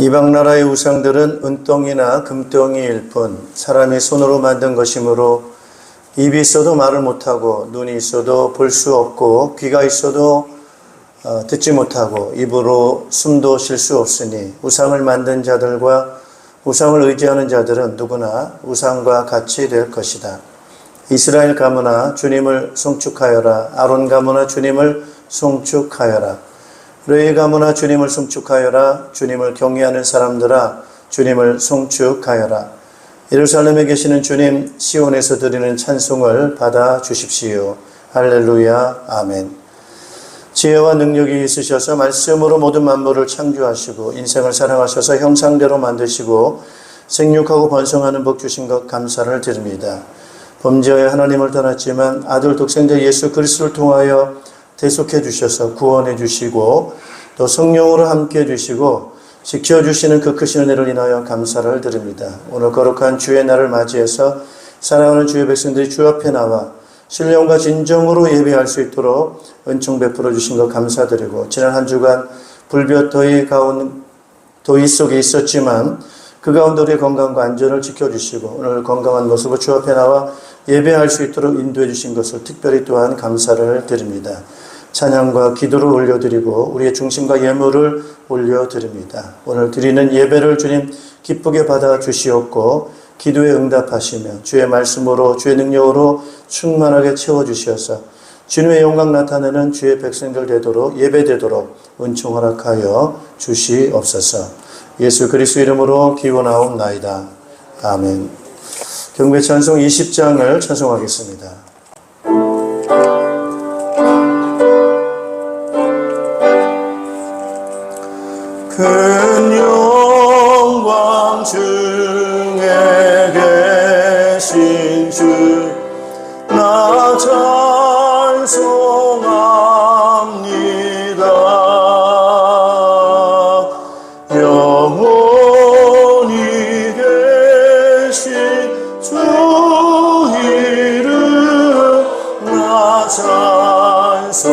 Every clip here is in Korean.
이방 나라의 우상들은 은덩이나 금덩이일 뿐 사람이 손으로 만든 것이므로 입이 있어도 말을 못하고 눈이 있어도 볼 수 없고 귀가 있어도 듣지 못하고 입으로 숨도 쉴 수 없으니 우상을 만든 자들과 우상을 의지하는 자들은 누구나 우상과 같이 될 것이다. 이스라엘 가문아 주님을 송축하여라. 아론 가문아 주님을 송축하여라. 레위 가문아 주님을 송축하여라. 주님을 경외하는 사람들아 주님을 송축하여라. 예루살렘에 계시는 주님, 시온에서 드리는 찬송을 받아 주십시오. 할렐루야. 아멘. 지혜와 능력이 있으셔서 말씀으로 모든 만물을 창조하시고 인생을 사랑하셔서 형상대로 만드시고 생육하고 번성하는 복 주신 것 감사를 드립니다. 범죄하여 하나님을 떠났지만 아들 독생자 예수 그리스도를 통하여 대속해 주셔서 구원해 주시고 또 성령으로 함께 해 주시고 지켜주시는 그 크신 은혜를 인하여 감사를 드립니다. 오늘 거룩한 주의 날을 맞이해서 사랑하는 주의 백성들이 주 앞에 나와 신령과 진정으로 예배할 수 있도록 은총 베풀어 주신 것 감사드리고 지난 한 주간 불볕 더위 속에 있었지만 그 가운데 우리의 건강과 안전을 지켜주시고 오늘 건강한 모습으로 주 앞에 나와 예배할 수 있도록 인도해 주신 것을 특별히 또한 감사를 드립니다. 찬양과 기도를 올려드리고 우리의 중심과 예물을 올려드립니다. 오늘 드리는 예배를 주님 기쁘게 받아 주시옵고 기도에 응답하시며 주의 말씀으로 주의 능력으로 충만하게 채워주시어서 주님의 영광 나타내는 주의 백성들 되도록 예배되도록 은총 허락하여 주시옵소서. 예수 그리스도 이름으로 기원하옵나이다. 아멘. 경배 찬송 20장을 찬송하겠습니다. 큰 영광 중에 계신 주 나 찬송합니다. 영원히 계신 주 이름 나 찬송합니다.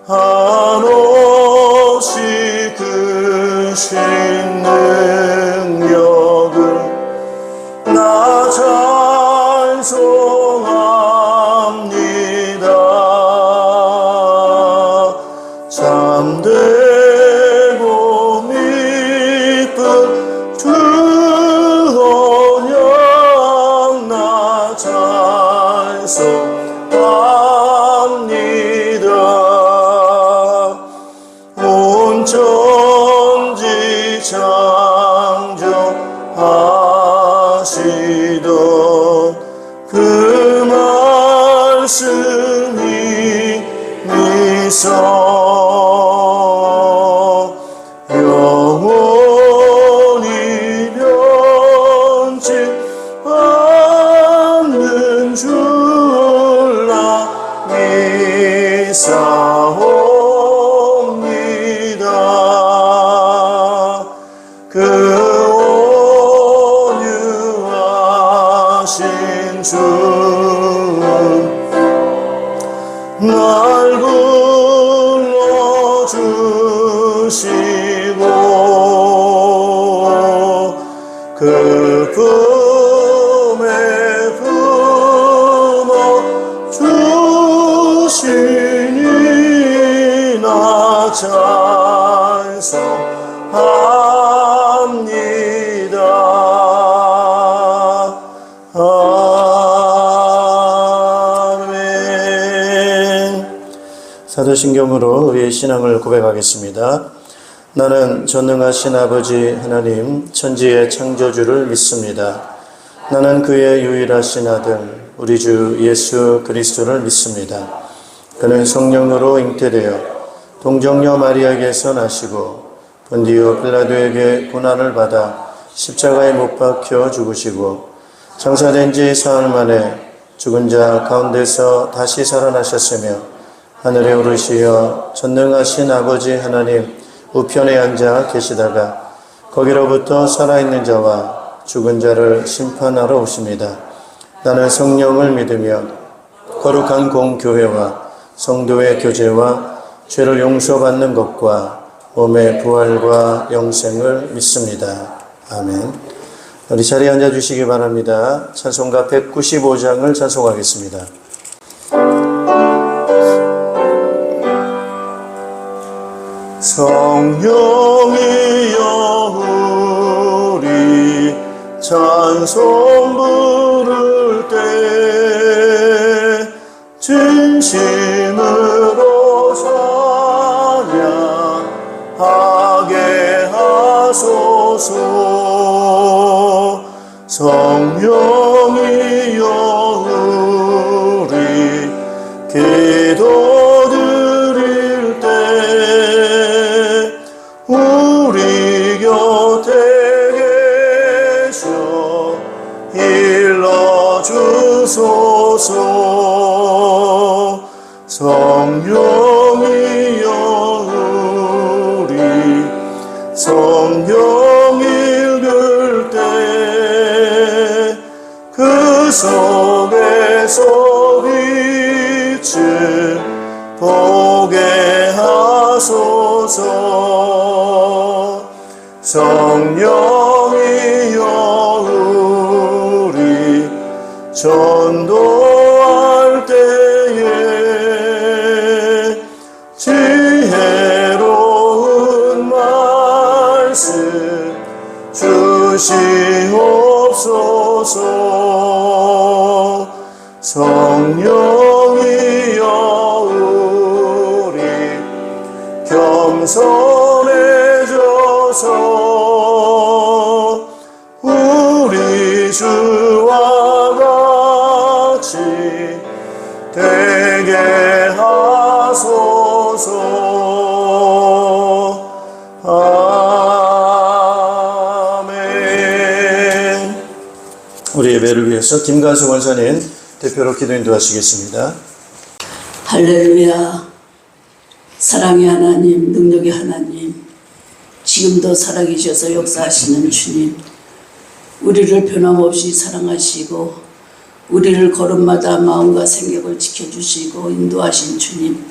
한없이 크신 능력을 나 찬송합니다. 참되고 미쁜 주 언약 나 찬송합니다. 온 천지 창조하시던 그 말씀이 미서 영원히 변치 않는 줄라 믿사옵니다. 그 온유하신 주 날 불러주시고 그 품에 품어주시니 나 찬송합니다. 사도신경으로 우리의 신앙을 고백하겠습니다. 나는 전능하신 아버지 하나님 천지의 창조주를 믿습니다. 나는 그의 유일하신 아들 우리 주 예수 그리스도를 믿습니다. 그는 성령으로 잉태되어 동정녀 마리아에게서 나시고 본디오 빌라도에게 고난을 받아 십자가에 못 박혀 죽으시고 장사된 지 사흘 만에 죽은 자 가운데서 다시 살아나셨으며 하늘에 오르시어 전능하신 아버지 하나님 우편에 앉아 계시다가 거기로부터 살아있는 자와 죽은 자를 심판하러 오십니다. 나는 성령을 믿으며 거룩한 공교회와 성도의 교제와 죄를 용서받는 것과 몸의 부활과 영생을 믿습니다. 아멘. 우리 자리에 앉아주시기 바랍니다. 찬송가 195장을 찬송하겠습니다. 성령이여 우리 찬송 부를 때 진심으로 찬양하게 하소서. 성령이여 우리 기도 드릴 때 우리 곁에 계셔 일러주소서. 성령이여 우리 성경 읽을 때 그 속에서 빛을 보게 하소서. 성령이여 우리 전도할 때에 지혜로운 말씀 주시옵소서. 성령이여 우리 겸손해져서 우리 주와 같이 되게 하소서. 아멘. 우리 예배를 위해서 김관수 원사님 대표로 기도 인도하시겠습니다. 할렐루야. 사랑의 하나님, 능력의 하나님, 지금도 살아계셔서 역사하시는 주님, 우리를 변함없이 사랑하시고 우리를 걸음마다 마음과 생각을 지켜주시고 인도하신 주님,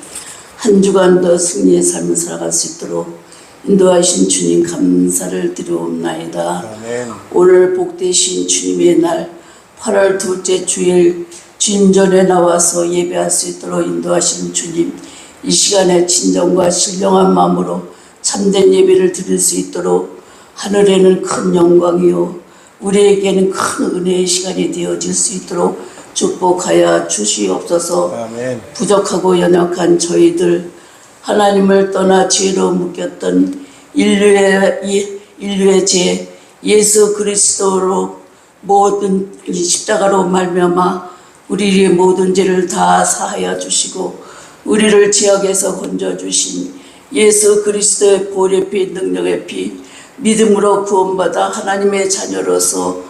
한 주간도 승리의 삶을 살아갈 수 있도록 인도하신 주님 감사를 드리옵나이다. 아멘. 오늘 복되신 주님의 날 8월 둘째 주일 주님 전에 나와서 예배할 수 있도록 인도하신 주님, 이 시간에 진정과 신령한 마음으로 참된 예배를 드릴 수 있도록 하늘에는 큰 영광이요 우리에게는 큰 은혜의 시간이 되어질 수 있도록 축복하여 주시옵소서. 아멘. 부족하고 연약한 저희들, 하나님을 떠나 죄로 묶였던 인류의 죄, 예수 그리스도로 모든 십자가로 말미암아 우리의 모든 죄를 다 사하여 주시고 우리를 죄악에서 건져주신 예수 그리스도의 보혈의 피, 능력의 피, 믿음으로 구원받아 하나님의 자녀로서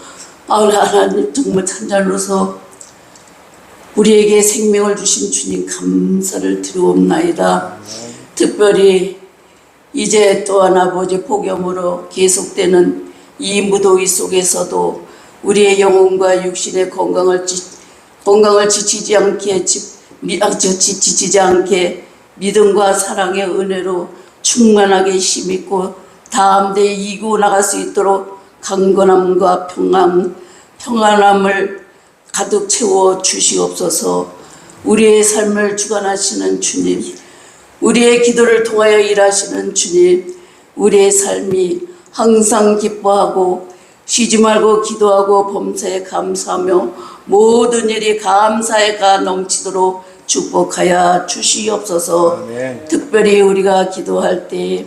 하나님 정말 찬자로서 우리에게 생명을 주신 주님 감사를 드리옵나이다. 특별히 이제 또한 아버지 복염으로 계속되는 이 무더위 속에서도 우리의 영혼과 육신의 건강을 지치지 않게 믿음과 사랑의 은혜로 충만하게 힘있고 다음대에 이고 나갈 수 있도록 강건함과 평안함을 가득 채워 주시옵소서. 우리의 삶을 주관하시는 주님, 우리의 기도를 통하여 일하시는 주님, 우리의 삶이 항상 기뻐하고 쉬지 말고 기도하고 범사에 감사하며 모든 일이 감사가 넘치도록 축복하여 주시옵소서. 아멘. 특별히 우리가 기도할 때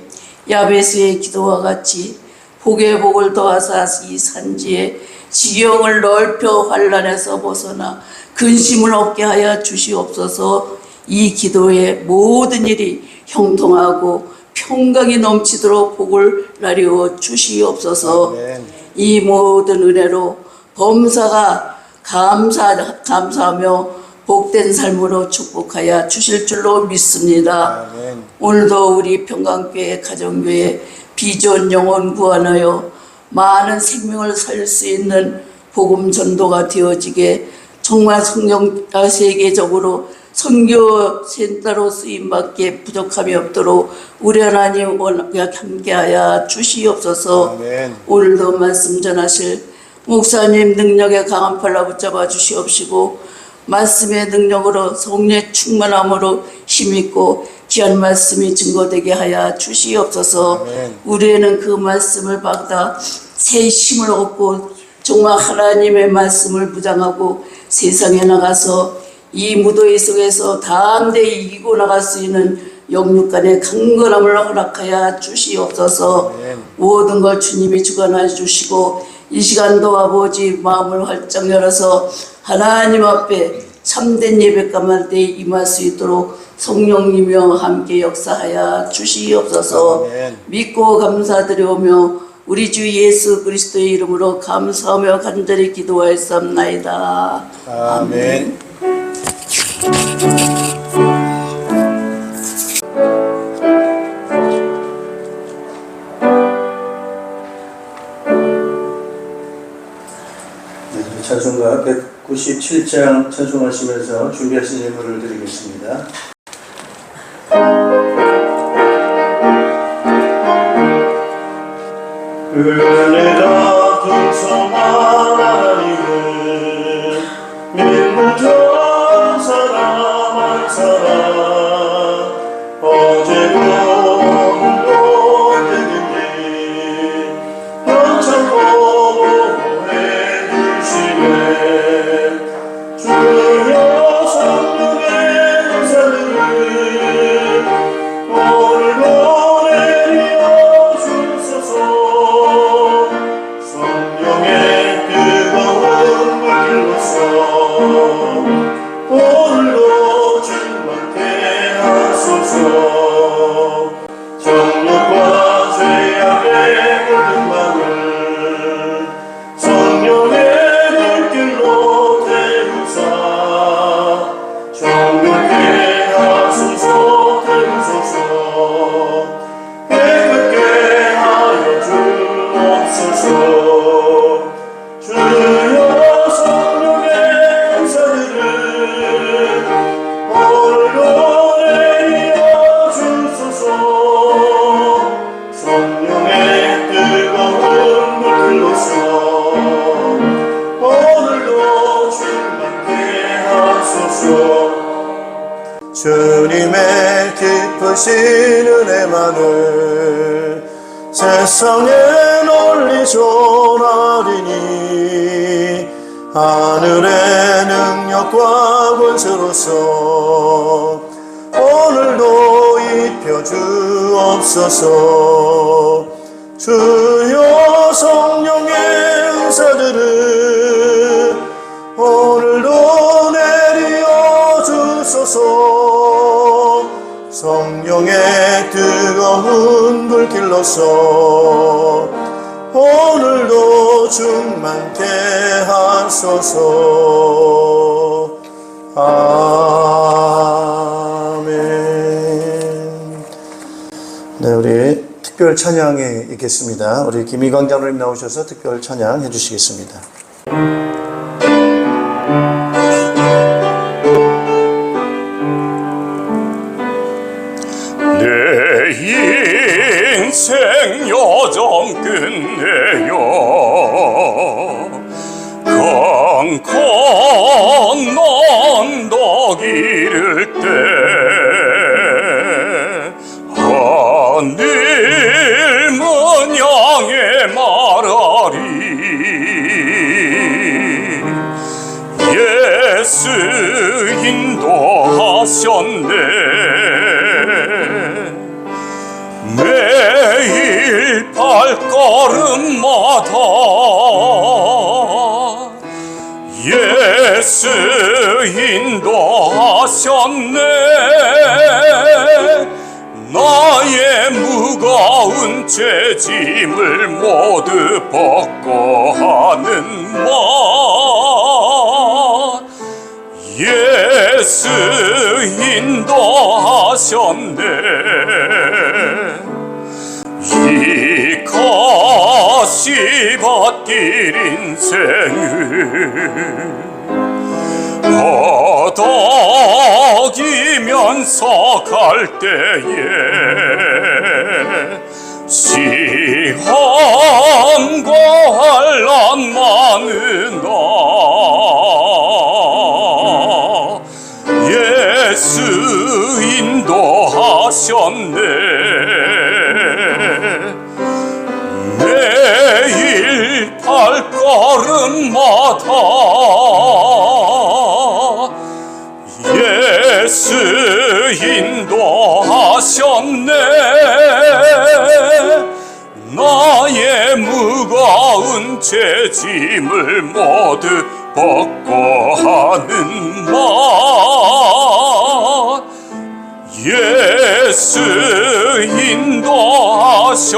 야베스의 기도와 같이 복의 복을 더하사 이 산지에 지경을 넓혀 환란에서 벗어나 근심을 없게 하여 주시옵소서. 이 기도에 모든 일이 형통하고 평강이 넘치도록 복을 나리워 주시옵소서. 아멘. 이 모든 은혜로 범사가 감사하며 복된 삶으로 축복하여 주실 줄로 믿습니다. 아멘. 오늘도 우리 평강교회 가정교회 비전 영혼 구원하여 많은 생명을 살 수 있는 복음 전도가 되어지게 정말 성령 세계적으로 선교 센터로 쓰임받기에 부족함이 없도록 우리 하나님 원약 함께하여 주시옵소서. 아멘. 오늘도 말씀 전하실 목사님 능력에 강한 팔라 붙잡아 주시옵시고 말씀의 능력으로 성령 충만함으로 힘있고 귀한 말씀이 증거되게 하여 주시옵소서. 아멘. 우리에는 그 말씀을 받아 새 힘을 얻고 정말 하나님의 말씀을 무장하고 세상에 나가서 이 무더위 속에서 담대히 이기고 나갈 수 있는 영육간의 강건함을 허락하여 주시옵소서. 아멘. 모든 걸 주님이 주관하여 주시고 이 시간도 아버지 마음을 활짝 열어서 하나님 앞에 참된 예배감할 때 임할 수 있도록 성령님이여 함께 역사하여 주시옵소서. 아멘. 믿고 감사드려오며 우리 주 예수 그리스도의 이름으로 감사하며 간절히 기도하였사옵나이다. 아멘. 네, 찬송가 197장 찬송하시면서 준비하신 예물을 드리겠습니다. 은혜가 풍성한 하나님은 민무전 사람 한 사람 어제도 오늘도 언제든지 영창고 보호해 주시네. 주여 성령의 은사들을 오늘도 내려 주소서. 성령의 뜨거운 물길로서 오늘도 충만케 하소서. 정욕과 죄악의 모든 마음을 성령의 물길로 태우사 정욕케 하소서. 태우소서. 깨끗게 하여 주옵소서. 주여 성령의 은사들을 오늘도 내려 주소서. 성령의 뜨거운 물길로서 오늘도 충만케 하소서. 주님의 기쁘신 은혜만을 세상에 널리 전하리니 하늘의 능력과 권세로서 오늘도 입혀 주옵소서. 주여 성령의 은사들을 오늘도 내려 주소서. 성령의 뜨거운 불길로서 오늘도 충만케 하소서. 아멘. 네, 우리 특별 찬양이 있겠습니다. 우리 김희광 장로님 나오셔서 특별 찬양 해주시겠습니다. 내 인생 여정 끝내요 강 건넌 언덕 이를 때 하늘문 향해 말하리 예수 인도하셨네. 매일 발걸음마다 예수 인도하셨네. 나의 무거운 죄짐을 모두 벗고 하는 말 예수 인도하셨네. 이 가시밭길 인생을 허덕이면서 갈 때에 시험과 환난 많으나 예수 인도하셨네. 매일 발걸음마다 예수 인도하셨네. 나의 무거운 죄짐을 모두 벗고 하는 말 예수 인도하셨네.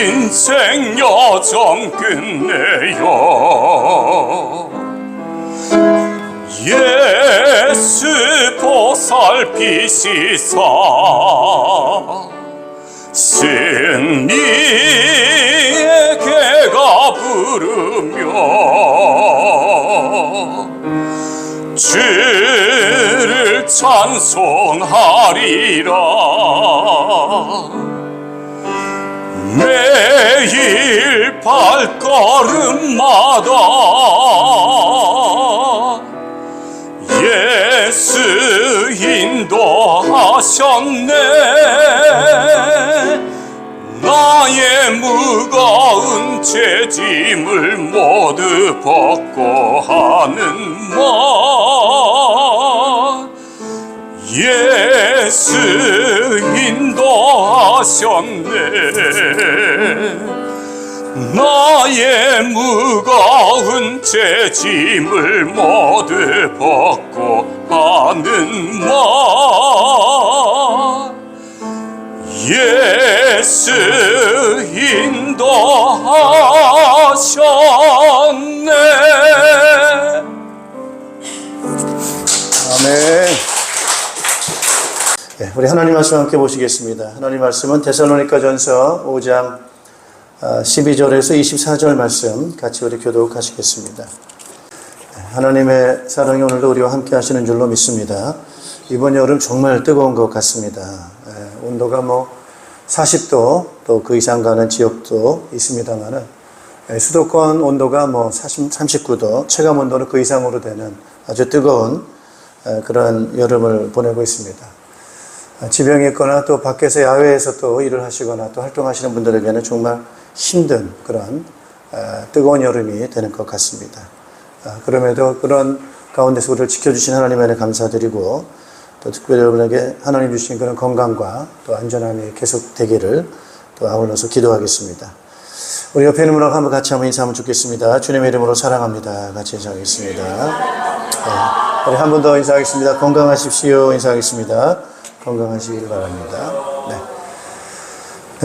인생 여정 끝내요. 예수 보살피시사 승리의 개가 부르며 주를 찬송하리라. 매일 발걸음마다 예수 인도하셨네. 나의 무거운 죄짐을 모두 벗고 하는 말 예수 인도하셨네. 나의 무거운 죄짐을 모두 벗고 하는 말 예수 인도하셨네. 아멘. 네, 우리 하나님 말씀 함께 보시겠습니다. 하나님 말씀은 데살로니가전서 5장 12절에서 24절 말씀 같이 우리 교독하시겠습니다. 하나님의 사랑이 오늘도 우리와 함께 하시는 줄로 믿습니다. 이번 여름 정말 뜨거운 것 같습니다. 온도가 40도 또 그 이상 가는 지역도 있습니다만은 수도권 온도가 39도, 체감 온도는 그 이상으로 되는 아주 뜨거운 그런 여름을 보내고 있습니다. 지병이 있거나 또 밖에서 야외에서 또 일을 하시거나 또 활동하시는 분들에게는 정말 힘든 그런 뜨거운 여름이 되는 것 같습니다. 그럼에도 그런 가운데서 우리를 지켜주신 하나님에 대해 감사드리고 또 특별히 여러분에게 하나님 주신 그런 건강과 또 안전함이 계속되기를 또 아울러서 기도하겠습니다. 우리 옆에 있는 분하고 한번 같이 한번 인사하면 좋겠습니다. 주님의 이름으로 사랑합니다. 같이 인사하겠습니다. 우리 한 번 더 인사하겠습니다. 건강하십시오. 인사하겠습니다. 건강하시길 바랍니다. 네.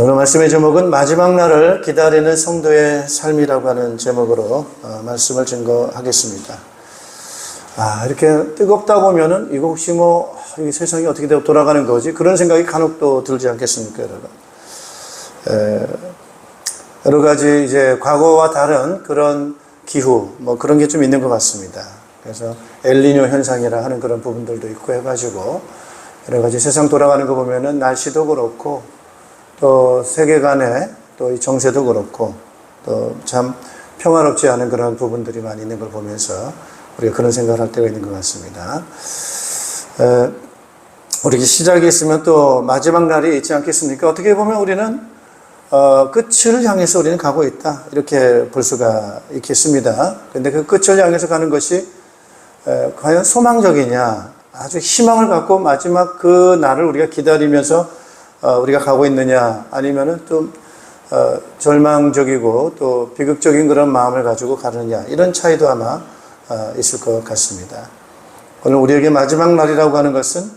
오늘 말씀의 제목은 마지막 날을 기다리는 성도의 삶이라고 하는 제목으로 말씀을 증거하겠습니다. 이렇게 뜨겁다 보면은 이거 혹시 이 세상이 어떻게 돌아가는 거지? 그런 생각이 간혹 또 들지 않겠습니까, 여러분? 여러 가지 이제 과거와 다른 그런 기후, 그런 게 좀 있는 것 같습니다. 그래서 엘니뇨 현상이라 하는 그런 부분들도 있고 해가지고 여러 가지 세상 돌아가는 거 보면은 날씨도 그렇고 또 세계관의 또 이 정세도 그렇고 또 참 평화롭지 않은 그런 부분들이 많이 있는 걸 보면서 우리가 그런 생각을 할 때가 있는 것 같습니다. 우리 시작이 있으면 또 마지막 날이 있지 않겠습니까? 어떻게 보면 우리는 끝을 향해서 우리는 가고 있다 이렇게 볼 수가 있겠습니다. 그런데 그 끝을 향해서 가는 것이 과연 소망적이냐, 아주 희망을 갖고 마지막 그 날을 우리가 기다리면서 우리가 가고 있느냐, 아니면은 좀 절망적이고 또 비극적인 그런 마음을 가지고 가느냐, 이런 차이도 아마 있을 것 같습니다. 오늘 우리에게 마지막 날이라고 하는 것은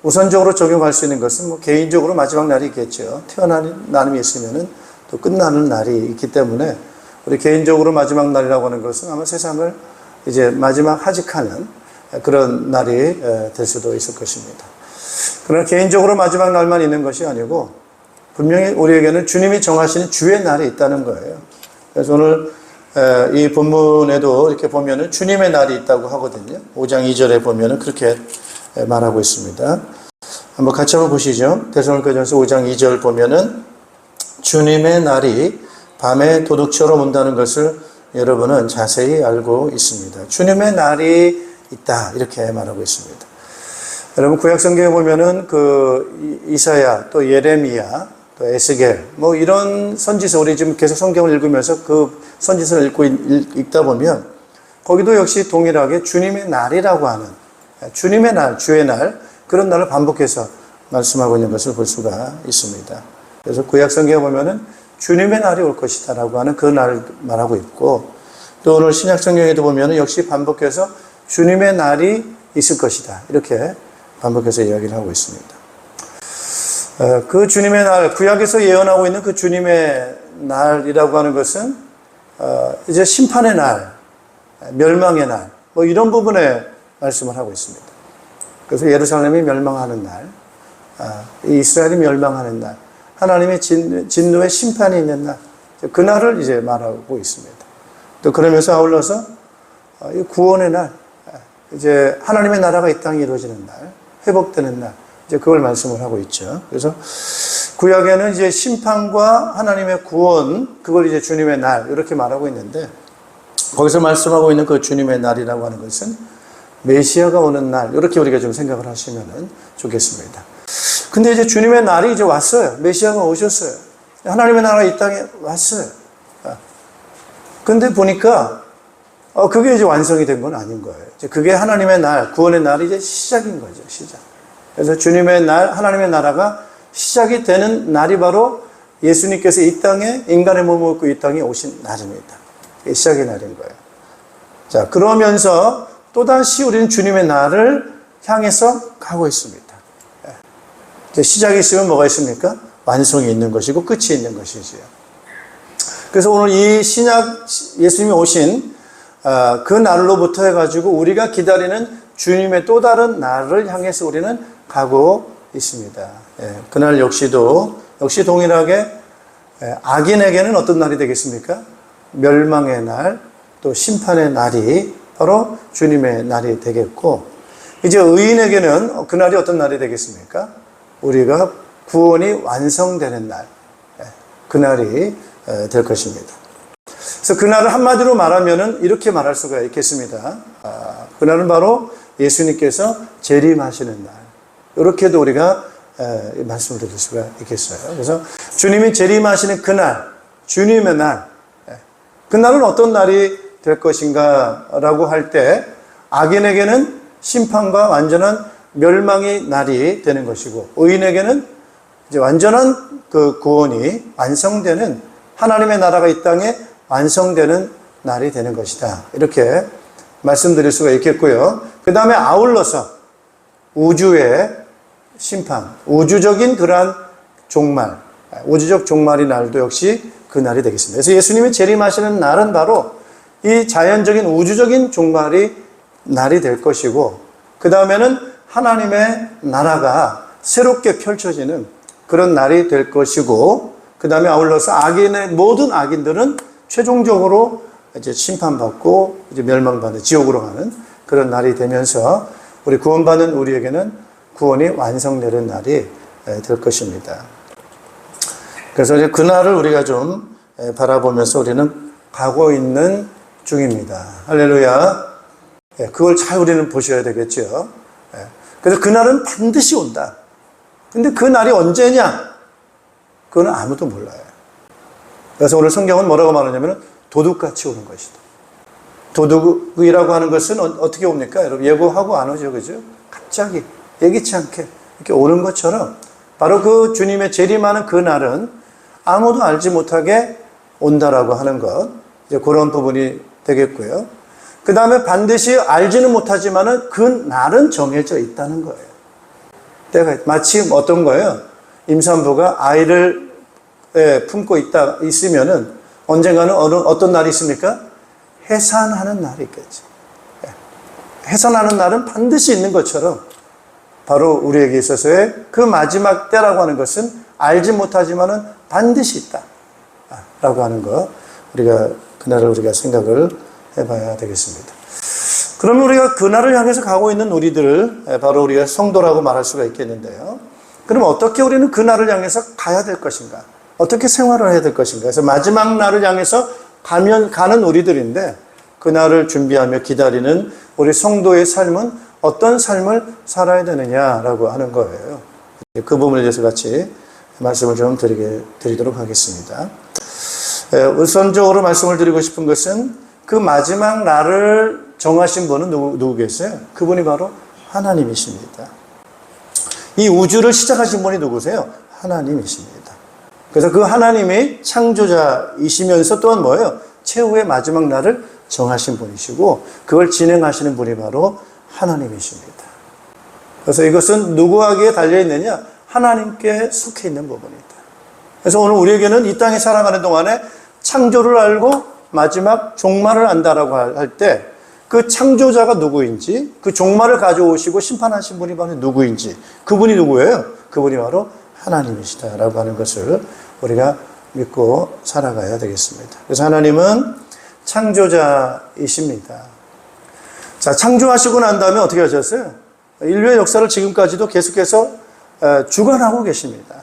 우선적으로 적용할 수 있는 것은 개인적으로 마지막 날이 있겠죠. 태어나는 게 있으면은 또 끝나는 날이 있기 때문에 우리 개인적으로 마지막 날이라고 하는 것은 아마 세상을 이제 마지막 하직하는 그런 날이 될 수도 있을 것입니다. 그러나 개인적으로 마지막 날만 있는 것이 아니고 분명히 우리에게는 주님이 정하시는 주의 날이 있다는 거예요. 그래서 오늘 이 본문에도 이렇게 보면은 주님의 날이 있다고 하거든요. 5장 2절에 보면은 그렇게 말하고 있습니다. 한번 같이 한번 보시죠. 데살로니가전서 5장 2절 보면은 주님의 날이 밤에 도둑처럼 온다는 것을 여러분은 자세히 알고 있습니다. 주님의 날이 있다 이렇게 말하고 있습니다. 여러분 구약 성경에 보면은 그 이사야 또 예레미야 또 에스겔 뭐 이런 선지서 우리 지금 계속 성경을 읽으면서 그 선지서를 읽다 보면 거기도 역시 동일하게 주님의 날이라고 하는 주님의 날, 주의 날 그런 날을 반복해서 말씀하고 있는 것을 볼 수가 있습니다. 그래서 구약 성경에 보면은 주님의 날이 올 것이다라고 하는 그 날 말하고 있고 또 오늘 신약 성경에도 보면은 역시 반복해서 주님의 날이 있을 것이다 이렇게 반복해서 이야기를 하고 있습니다. 그 주님의 날, 구약에서 예언하고 있는 그 주님의 날이라고 하는 것은 이제 심판의 날, 멸망의 날, 뭐 이런 부분에 말씀을 하고 있습니다. 그래서 예루살렘이 멸망하는 날, 이스라엘이 멸망하는 날, 하나님의 진노의 심판이 있는 날, 그 날을 이제 말하고 있습니다. 또 그러면서 아울러서 구원의 날, 이제 하나님의 나라가 이 땅에 이루어지는 날, 회복되는 날, 이제 그걸 말씀을 하고 있죠. 그래서 구약에는 이제 심판과 하나님의 구원, 그걸 이제 주님의 날, 이렇게 말하고 있는데, 거기서 말씀하고 있는 그 주님의 날이라고 하는 것은 메시아가 오는 날, 이렇게 우리가 좀 생각을 하시면 좋겠습니다. 근데 이제 주님의 날이 이제 왔어요. 메시아가 오셨어요. 하나님의 나라가 이 땅에 왔어요. 근데 보니까, 그게 이제 완성이 된 건 아닌 거예요. 이제 그게 하나님의 날, 구원의 날이 이제 시작인 거죠, 시작. 그래서 주님의 날, 하나님의 나라가 시작이 되는 날이 바로 예수님께서 이 땅에 인간의 몸을 입고 이 땅에 오신 날입니다. 이게 시작의 날인 거예요. 자, 그러면서 또다시 우리는 주님의 날을 향해서 가고 있습니다. 이제 시작이 있으면 뭐가 있습니까? 완성이 있는 것이고 끝이 있는 것이지요. 그래서 오늘 이 신약 예수님이 오신 그 날로부터 해가지고 우리가 기다리는 주님의 또 다른 날을 향해서 우리는 가고 있습니다. 그날 역시 동일하게 악인에게는 어떤 날이 되겠습니까? 멸망의 날, 또 심판의 날이 바로 주님의 날이 되겠고, 이제 의인에게는 그날이 어떤 날이 되겠습니까? 우리가 구원이 완성되는 날, 그날이 될 것입니다. 그래서 그날을 한마디로 말하면은 이렇게 말할 수가 있겠습니다. 그날은 바로 예수님께서 재림하시는 날. 이렇게도 우리가 말씀을 드릴 수가 있겠어요. 그래서 주님이 재림하시는 그날, 주님의 날, 그날은 어떤 날이 될 것인가 라고 할 때 악인에게는 심판과 완전한 멸망의 날이 되는 것이고 의인에게는 이제 완전한 그 구원이 완성되는 하나님의 나라가 이 땅에 완성되는 날이 되는 것이다. 이렇게 말씀드릴 수가 있겠고요. 그 다음에 아울러서 우주의 심판, 우주적인 그러한 종말, 우주적 종말의 날도 역시 그 날이 되겠습니다. 그래서 예수님이 재림하시는 날은 바로 이 자연적인 우주적인 종말이 날이 될 것이고 그 다음에는 하나님의 나라가 새롭게 펼쳐지는 그런 날이 될 것이고 그 다음에 아울러서 모든 악인들은 최종적으로 이제 심판받고 이제 멸망받는 지옥으로 가는 그런 날이 되면서 우리 구원받는 우리에게는 구원이 완성되는 날이 될 것입니다. 그래서 이제 그 날을 우리가 좀 바라보면서 우리는 가고 있는 중입니다. 할렐루야. 그걸 잘 우리는 보셔야 되겠죠. 그래서 그 날은 반드시 온다. 근데 그 날이 언제냐? 그건 아무도 몰라요. 그래서 오늘 성경은 뭐라고 말하냐면 도둑같이 오는 것이다. 도둑이라고 하는 것은 어떻게 옵니까? 여러분 예고하고 안 오죠, 그죠? 갑자기 예기치 않게 이렇게 오는 것처럼 바로 그 주님의 재림하는 그 날은 아무도 알지 못하게 온다라고 하는 것, 이제 그런 부분이 되겠고요. 그 다음에 반드시 알지는 못하지만은 그 날은 정해져 있다는 거예요. 때가 마치 어떤 거예요? 임산부가 아이를 품고 있으면은 언젠가는 어떤 날이 있습니까? 해산하는 날이 있겠죠. 해산하는 날은 반드시 있는 것처럼 바로 우리에게 있어서의 그 마지막 때라고 하는 것은 알지 못하지만은 반드시 있다 라고 하는 것, 우리가 그날을 우리가 생각을 해봐야 되겠습니다. 그러면 우리가 그날을 향해서 가고 있는 우리들을 바로 우리가 성도라고 말할 수가 있겠는데요. 그럼 어떻게 우리는 그날을 향해서 가야 될 것인가? 어떻게 생활을 해야 될 것인가? 그래서 마지막 날을 향해서 가는 우리들인데, 그날을 준비하며 기다리는 우리 성도의 삶은 어떤 삶을 살아야 되느냐라고 하는 거예요. 그 부분에 대해서 같이 말씀을 좀 드리도록 하겠습니다. 우선적으로 말씀을 드리고 싶은 것은 그 마지막 날을 정하신 분은 누구겠어요? 그분이 바로 하나님이십니다. 이 우주를 시작하신 분이 누구세요? 하나님이십니다. 그래서 그 하나님이 창조자이시면서 또한 뭐예요? 최후의 마지막 날을 정하신 분이시고, 그걸 진행하시는 분이 바로 하나님이십니다. 그래서 이것은 누구에게 달려있느냐? 하나님께 속해 있는 부분이다. 그래서 오늘 우리에게는 이 땅에 살아가는 동안에 창조를 알고 마지막 종말을 안다라고 할 때, 그 창조자가 누구인지, 그 종말을 가져오시고 심판하신 분이 바로 누구인지, 그분이 누구예요? 그분이 바로 하나님이시다라고 하는 것을 우리가 믿고 살아가야 되겠습니다. 그래서 하나님은 창조자이십니다. 자, 창조하시고 난 다음에 어떻게 하셨어요? 인류의 역사를 지금까지도 계속해서 주관하고 계십니다.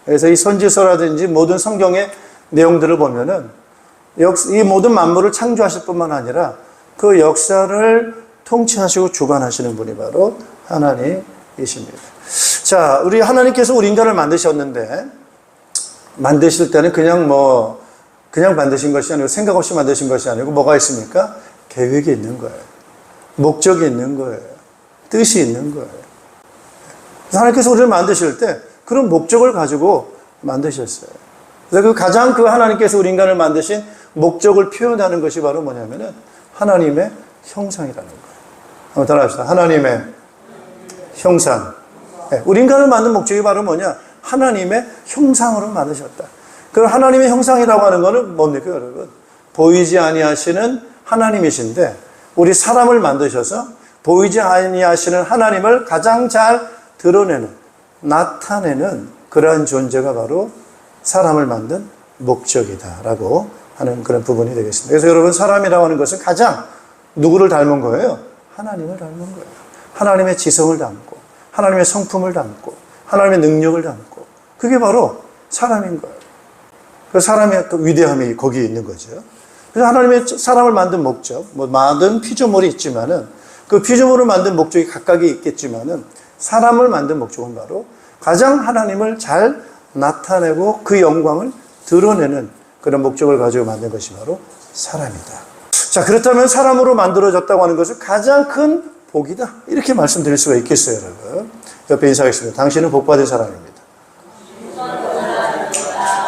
그래서 이 선지서라든지 모든 성경의 내용들을 보면은 이 모든 만물을 창조하실 뿐만 아니라 그 역사를 통치하시고 주관하시는 분이 바로 하나님이십니다. 자, 우리 하나님께서 우리 인간을 만드셨는데, 만드실 때는 그냥 만드신 것이 아니고, 생각 없이 만드신 것이 아니고 뭐가 있습니까? 계획이 있는 거예요. 목적이 있는 거예요. 뜻이 있는 거예요. 하나님께서 우리를 만드실 때 그런 목적을 가지고 만드셨어요. 그래서 가장 하나님께서 우리 인간을 만드신 목적을 표현하는 것이 바로 뭐냐면은 하나님의 형상이라는 거예요. 한번 따라합시다. 하나님의 형상. 네, 우리 인간을 만든 목적이 바로 뭐냐? 하나님의 형상으로 만드셨다. 그 하나님의 형상이라고 하는 것은 뭡니까, 여러분? 보이지 아니하시는 하나님이신데, 우리 사람을 만드셔서 보이지 아니하시는 하나님을 가장 잘 드러내는, 나타내는 그러한 존재가 바로 사람을 만든 목적이다라고 하는 그런 부분이 되겠습니다. 그래서 여러분, 사람이라고 하는 것은 가장 누구를 닮은 거예요? 하나님을 닮은 거예요. 하나님의 지성을 담고, 하나님의 성품을 담고, 하나님의 능력을 담고, 그게 바로 사람인 거예요. 그 사람의 그 위대함이 거기에 있는 거죠. 그래서 하나님의 사람을 만든 목적, 많은 피조물이 있지만은, 그 피조물을 만든 목적이 각각이 있겠지만은, 사람을 만든 목적은 바로 가장 하나님을 잘 나타내고 그 영광을 드러내는 그런 목적을 가지고 만든 것이 바로 사람이다. 자, 그렇다면 사람으로 만들어졌다고 하는 것은 가장 큰 복이다, 이렇게 말씀드릴 수가 있겠어요, 여러분. 옆에 인사하겠습니다. 당신은 복받은 사람입니다.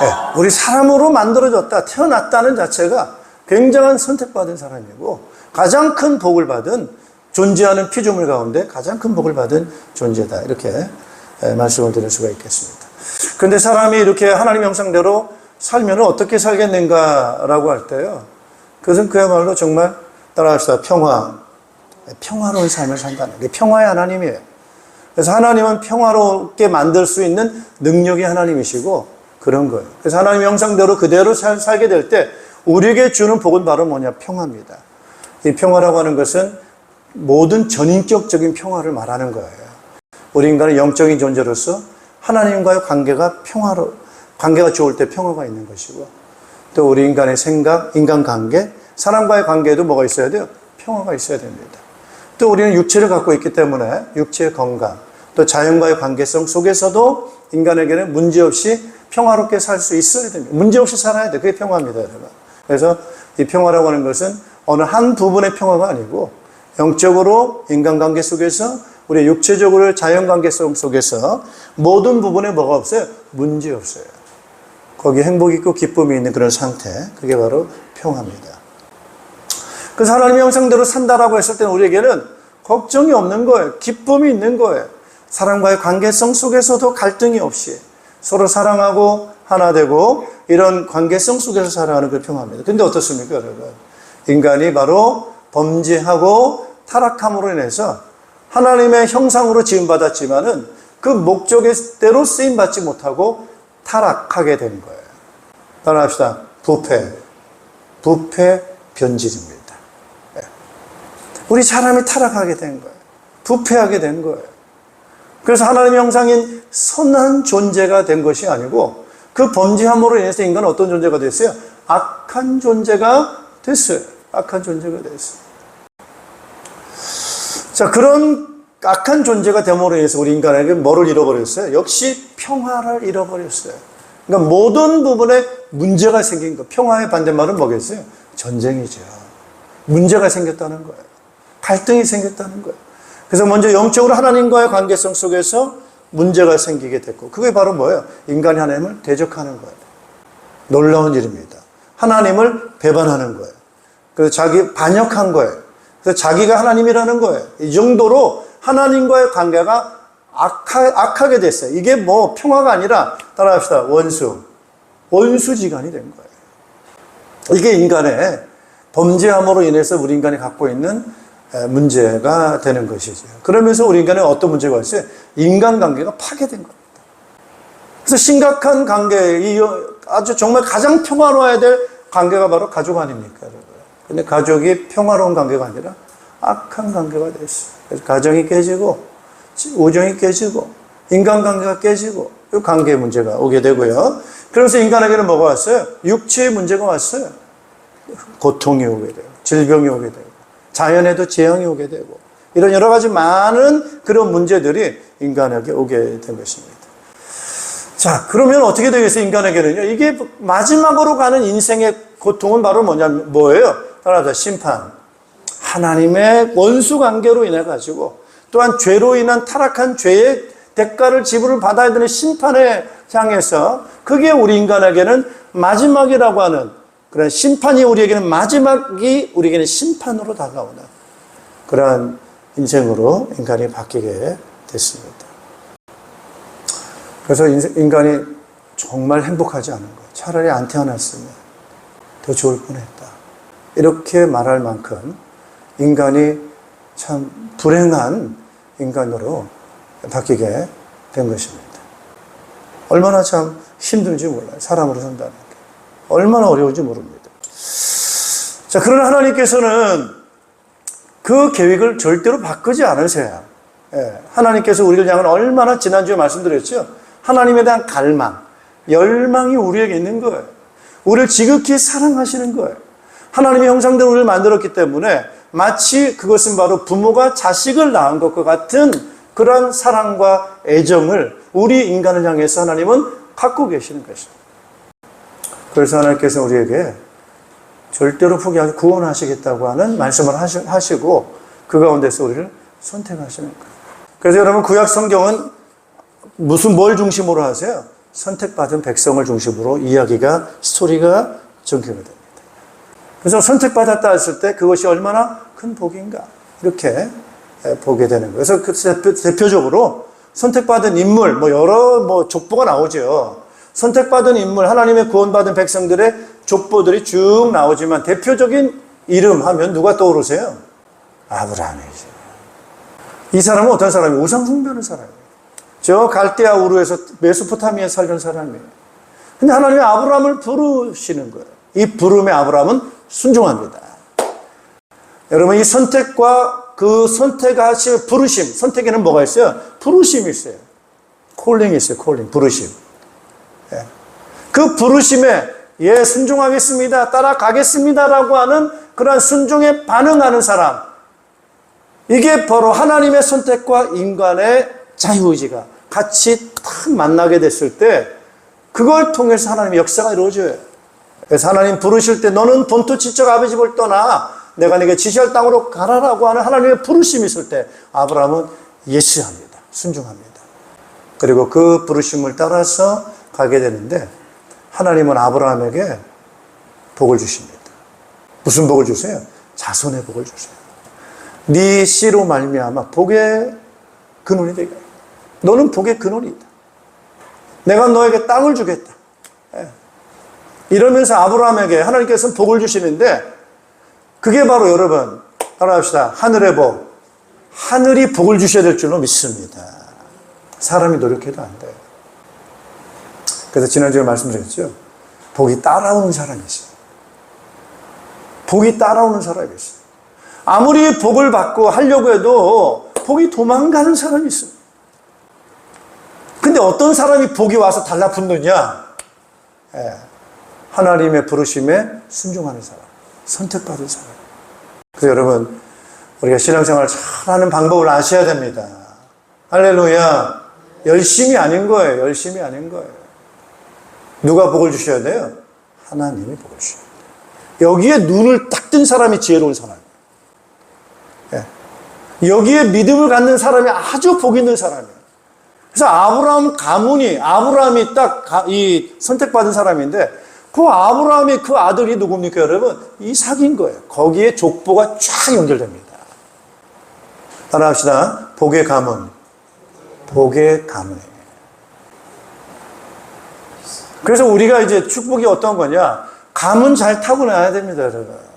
네, 우리 사람으로 만들어졌다, 태어났다는 자체가 굉장한 선택받은 사람이고, 가장 큰 복을 받은, 존재하는 피조물 가운데 가장 큰 복을 받은 존재다, 이렇게 말씀을 드릴 수가 있겠습니다. 그런데 사람이 이렇게 하나님 형상대로 살면 어떻게 살겠는가라고 할 때요, 그것은 그야말로 정말, 따라합시다, 평화로운 삶을 산다는 게 평화의 하나님이에요. 그래서 하나님은 평화롭게 만들 수 있는 능력이 하나님이시고 그런 거예요. 그래서 하나님 형상대로 그대로 살게 될 때 우리에게 주는 복은 바로 뭐냐? 평화입니다. 이 평화라고 하는 것은 모든 전인격적인 평화를 말하는 거예요. 우리 인간은 영적인 존재로서 하나님과의 관계가 좋을 때 평화가 있는 것이고, 또 우리 인간의 생각, 인간관계, 사람과의 관계에도 뭐가 있어야 돼요? 평화가 있어야 됩니다. 또 우리는 육체를 갖고 있기 때문에 육체의 건강, 또 자연과의 관계성 속에서도 인간에게는 문제없이 평화롭게 살 수 있어야 됩니다. 문제없이 살아야 돼. 그게 평화입니다, 여러분. 그래서 이 평화라고 하는 것은 어느 한 부분의 평화가 아니고, 영적으로 인간관계 속에서, 우리 육체적으로 자연관계성 속에서 모든 부분에 뭐가 없어요? 문제 없어요. 거기에 행복이 있고 기쁨이 있는 그런 상태, 그게 바로 평화입니다. 그래서 하나님의 형상대로 산다라고 했을 때는 우리에게는 걱정이 없는 거예요. 기쁨이 있는 거예요. 사람과의 관계성 속에서도 갈등이 없이 서로 사랑하고 하나 되고, 이런 관계성 속에서 살아가는 그 평화입니다. 근데 어떻습니까, 여러분? 인간이 바로 범죄하고 타락함으로 인해서 하나님의 형상으로 지음받았지만은 그 목적대로 쓰임받지 못하고 타락하게 된 거예요. 따라합시다. 부패 변질입니다. 우리 사람이 타락하게 된 거예요. 부패하게 된 거예요. 그래서 하나님의 형상인 선한 존재가 된 것이 아니고 그 범죄함으로 인해서 인간은 어떤 존재가 됐어요? 악한 존재가 됐어요. 악한 존재가 됐어요. 자, 그런 악한 존재가 됨으로 인해서 우리 인간에게 뭐를 잃어버렸어요? 역시 평화를 잃어버렸어요. 그러니까 모든 부분에 문제가 생긴 거. 평화의 반대말은 뭐겠어요? 전쟁이죠. 문제가 생겼다는 거예요. 갈등이 생겼다는 거예요. 그래서 먼저 영적으로 하나님과의 관계성 속에서 문제가 생기게 됐고, 그게 바로 뭐예요? 인간이 하나님을 대적하는 거예요. 놀라운 일입니다. 하나님을 배반하는 거예요. 그래서 자기 반역한 거예요. 그래서 자기가 하나님이라는 거예요. 이 정도로 하나님과의 관계가 악하게 됐어요. 이게 뭐 평화가 아니라, 따라합시다. 원수지간이 된 거예요. 이게 인간의 범죄함으로 인해서 우리 인간이 갖고 있는 문제가 되는 것이죠. 그러면서 우리 인간에 어떤 문제가 있어요? 인간관계가 파괴된 겁니다. 그래서 심각한 관계, 아주 정말 가장 평화로워야 될 관계가 바로 가족 아닙니까, 여러분? 근데 가족이 평화로운 관계가 아니라 악한 관계가 됐어요. 그래서 가정이 깨지고, 우정이 깨지고, 인간관계가 깨지고, 이 관계의 문제가 오게 되고요. 그래서 인간에게는 뭐가 왔어요? 육체의 문제가 왔어요. 고통이 오게 되고, 질병이 오게 되고, 자연에도 재앙이 오게 되고, 이런 여러 가지 많은 그런 문제들이 인간에게 오게 된 것입니다. 자, 그러면 어떻게 되겠어요? 인간에게는요. 이게 마지막으로 가는 인생의 고통은 바로 뭐예요? 따라서 심판. 하나님의 원수 관계로 인해 가지고, 또한 죄로 인한 타락한 죄의 대가를 지불을 받아야 되는 심판에 향해서, 그게 우리 인간에게는 마지막이라고 하는 그런 심판이 우리에게는 마지막이 우리에게는 심판으로 다가오는 그러한 인생으로 인간이 바뀌게 됐습니다. 그래서 인간이 정말 행복하지 않은 거예요. 차라리 안 태어났으면 더 좋을 뻔했다. 이렇게 말할 만큼 인간이 참 불행한 인간으로 바뀌게 된 것입니다. 얼마나 참 힘든지 몰라요. 사람으로 산다는 게. 얼마나 어려운지 모릅니다. 자, 그러나 하나님께서는 그 계획을 절대로 바꾸지 않으세요. 하나님께서 우리를 향한 얼마나 지난주에 말씀드렸죠. 하나님에 대한 갈망, 열망이 우리에게 있는 거예요. 우리를 지극히 사랑하시는 거예요. 하나님의 형상대로 우리를 만들었기 때문에 마치 그것은 바로 부모가 자식을 낳은 것과 같은 그런 사랑과 애정을 우리 인간을 향해서 하나님은 갖고 계시는 것입니다. 그래서 하나님께서 우리에게 절대로 포기하지 구원하시겠다고 하는 말씀을 하시고 그 가운데서 우리를 선택하시는 거예요. 그래서 여러분 구약 성경은 뭘 중심으로 하세요? 선택받은 백성을 중심으로 이야기가 스토리가 전개가 됩니다. 그래서 선택받았다 했을 때 그것이 얼마나 큰 복인가 이렇게 보게 되는 거예요. 그래서 그 대표적으로 선택받은 인물 여러 족보가 나오죠. 선택받은 인물, 하나님의 구원받은 백성들의 족보들이 쭉 나오지만 대표적인 이름 하면 누가 떠오르세요? 아브라함이죠. 이 사람은 어떤 사람이에요? 우상 숭배하는 사람이에요. 저 갈대아 우르에서 메소포타미아에 살던 사람이에요. 근데 하나님이 아브라함을 부르시는 거예요. 이 부름에 아브라함은 순종합니다. 여러분, 이 선택과 그 선택하실 부르심, 선택에는 뭐가 있어요? 부르심이 있어요. 콜링이 있어요. 콜링, 부르심. 그 부르심에 순종하겠습니다, 따라가겠습니다라고 하는 그러한 순종에 반응하는 사람, 이게 바로 하나님의 선택과 인간의 자유의지가 같이 딱 만나게 됐을 때 그걸 통해서 하나님의 역사가 이루어져요. 그래서 하나님 부르실 때 너는 본토 지적 아버지 집을 떠나 내가 네게 지시할 땅으로 가라라고 하는 하나님의 부르심이 있을 때 아브라함은 예스합니다. 순종합니다. 그리고 그 부르심을 따라서 가게 되는데 하나님은 아브라함에게 복을 주십니다. 무슨 복을 주세요? 자손의 복을 주세요. 네 씨로 말미암아 복의 근원이 되게. 너는 복의 근원이다. 내가 너에게 땅을 주겠다. 이러면서 아브라함에게 하나님께서는 복을 주시는데 그게 바로 여러분 따라합시다. 하늘의 복. 하늘이 복을 주셔야 될 줄로 믿습니다. 사람이 노력해도 안 돼요. 그래서 지난주에 말씀드렸죠. 복이 따라오는 사람이 있어요. 복이 따라오는 사람이 있어요. 아무리 복을 받고 하려고 해도 복이 도망가는 사람이 있어요. 근데 어떤 사람이 복이 와서 달라붙느냐? 하나님의 부르심에 순종하는 사람, 선택받은 사람. 그래서 여러분, 우리가 신앙생활을 잘하는 방법을 아셔야 됩니다. 할렐루야. 열심이 아닌 거예요. 열심이 아닌 거예요. 누가 복을 주셔야 돼요? 하나님이 복을 주셔야 돼요. 여기에 눈을 딱 뜬 사람이 지혜로운 사람이에요. 여기에 믿음을 갖는 사람이 아주 복 있는 사람이에요. 그래서 아브라함 가문이, 아브라함이 딱 이 선택받은 사람인데, 그 아브라함이 그 아들이 누굽니까, 여러분? 이삭인 거예요. 거기에 족보가 쫙 연결됩니다. 따라합시다. 복의 가문. 복의 가문이에요. 그래서 우리가 이제 축복이 어떤 거냐? 가문 잘 타고나야 됩니다, 여러분.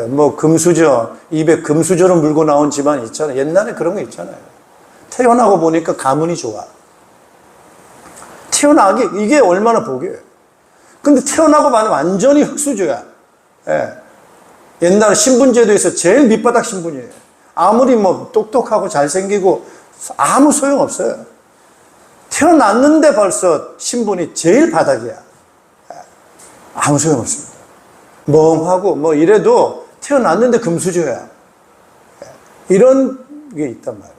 뭐 금수저, 입에 금수저를 물고 나온 집안 있잖아요. 옛날에 그런 거 있잖아요. 태어나고 보니까 가문이 좋아. 태어나기, 이게 얼마나 복이에요. 근데 태어나고 보면 완전히 흙수저야. 옛날 신분제도에서 제일 밑바닥 신분이에요. 아무리 뭐 똑똑하고 잘생기고 아무 소용없어요. 태어났는데 벌써 신분이 제일 바닥이야. 아무 소용없습니다. 멍하고 뭐 이래도 태어났는데 금수저야. 이런 게 있단 말이에요.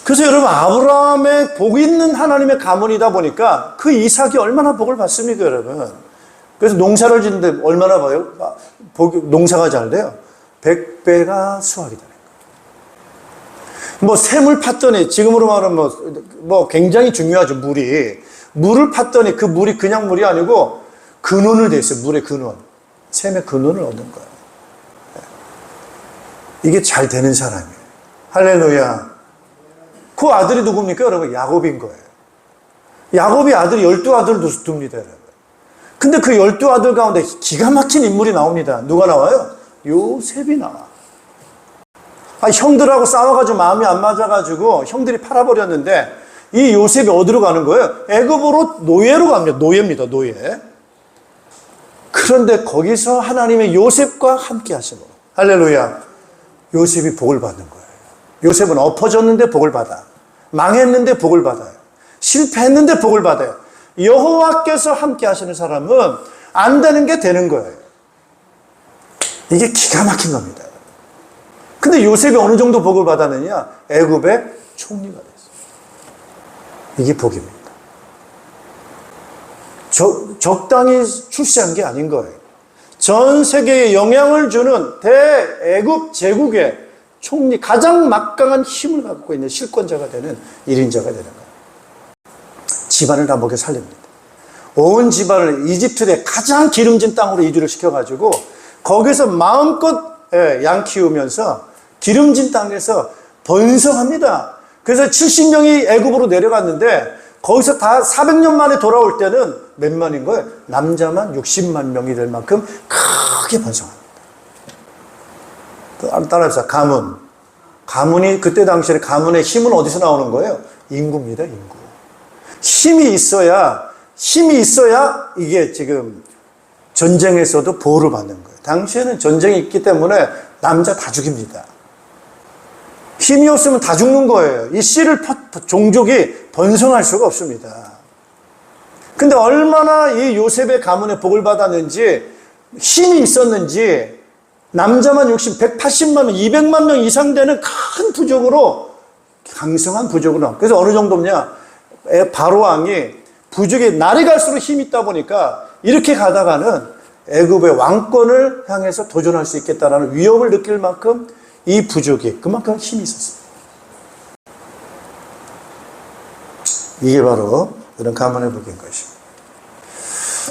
그래서 여러분, 아브라함의 복 있는 하나님의 가문이다 보니까 그 이삭이 얼마나 복을 받습니까, 여러분? 그래서 농사를 짓는데 얼마나 봐요? 농사가 잘 돼요. 100배가 수확이 되는 거예요. 뭐 샘을 팠더니, 지금으로 말하면 뭐 굉장히 중요하죠, 물이. 물을 팠더니 그 물이 그냥 물이 아니고 근원을 돼 있어요. 물의 근원. 샘의 근원을 얻는 거예요. 이게 잘 되는 사람이에요. 할렐루야. 그 아들이 누굽니까, 여러분? 야곱인 거예요. 야곱이 아들이 12아들을 둡니다, 여러분. 근데 그 12아들 가운데 기가 막힌 인물이 나옵니다. 누가 나와요? 요셉이 나와. 형들하고 싸워가지고 마음이 안 맞아가지고 형들이 팔아버렸는데 이 요셉이 어디로 가는 거예요? 애굽으로 노예로 갑니다. 노예입니다, 노예. 그런데 거기서 하나님의 요셉과 함께 하시고, 할렐루야. 요셉이 복을 받는 거예요. 요셉은 엎어졌는데 복을 받아. 망했는데 복을 받아요. 실패했는데 복을 받아요. 여호와께서 함께 하시는 사람은 안 되는 게 되는 거예요. 이게 기가 막힌 겁니다. 근데 요셉이 어느 정도 복을 받았느냐? 애굽의 총리가 됐어요. 이게 복입니다. 적당히 출세한 게 아닌 거예요. 전 세계에 영향을 주는 대애굽 제국의 총리, 가장 막강한 힘을 갖고 있는 실권자가 되는 1인자가 되는 거예요. 집안을 다 먹여 살립니다. 온 집안을 이집트 내 가장 기름진 땅으로 이주를 시켜가지고 거기서 마음껏 양 키우면서 기름진 땅에서 번성합니다. 그래서 70명이 애굽으로 내려갔는데 거기서 다 400년 만에 돌아올 때는 몇 만인 거예요? 남자만 60만 명이 될 만큼 크게 번성합니다. 따라합시다. 가문. 가문이, 그때 당시에 가문의 힘은 어디서 나오는 거예요? 인구입니다, 인구. 힘이 있어야 이게 지금 전쟁에서도 보호를 받는 거예요. 당시에는 전쟁이 있기 때문에 남자 다 죽입니다. 힘이 없으면 다 죽는 거예요. 이 씨를 종족이 번성할 수가 없습니다. 근데 얼마나 이 요셉의 가문에 복을 받았는지, 힘이 있었는지, 남자만 180만 명, 200만 명 이상 되는 큰 부족으로, 강성한 부족으로. 그래서 어느 정도냐? 바로 왕이 부족이 날이 갈수록 힘이 있다 보니까 이렇게 가다가는 애굽의 왕권을 향해서 도전할 수 있겠다라는 위협을 느낄 만큼 이 부족이 그만큼 힘이 있었어요. 이게 바로 이런 가문의 복인 것입니다.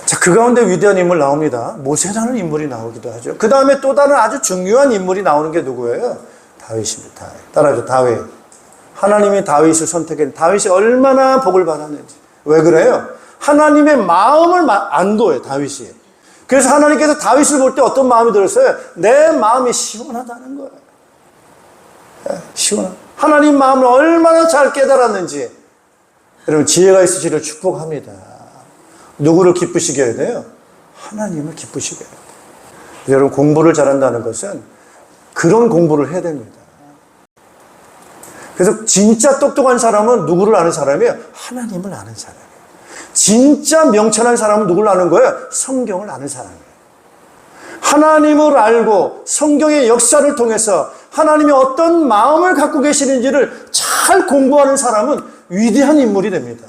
자, 그 가운데 위대한 인물 나옵니다. 모세라는 인물이 나오기도 하죠. 그 다음에 또 다른 아주 중요한 인물이 나오는 게 누구예요? 다윗입니다. 다윗. 따라하죠. 다윗. 하나님이 다윗을 선택했는데 다윗이 얼마나 복을 받았는지. 왜 그래요? 하나님의 마음을 안도해, 다윗이. 그래서 하나님께서 다윗을 볼 때 어떤 마음이 들었어요? 내 마음이 시원하다는 거예요. 시원한. 하나님 마음을 얼마나 잘 깨달았는지. 여러분, 지혜가 있으시기를 축복합니다. 누구를 기쁘시게 해야 돼요? 하나님을 기쁘시게 해야 돼요. 여러분, 공부를 잘한다는 것은 그런 공부를 해야 됩니다. 그래서 진짜 똑똑한 사람은 누구를 아는 사람이에요? 하나님을 아는 사람이에요. 진짜 명철한 사람은 누구를 아는 거예요? 성경을 아는 사람이에요. 하나님을 알고 성경의 역사를 통해서 하나님이 어떤 마음을 갖고 계시는지를 잘 공부하는 사람은 위대한 인물이 됩니다.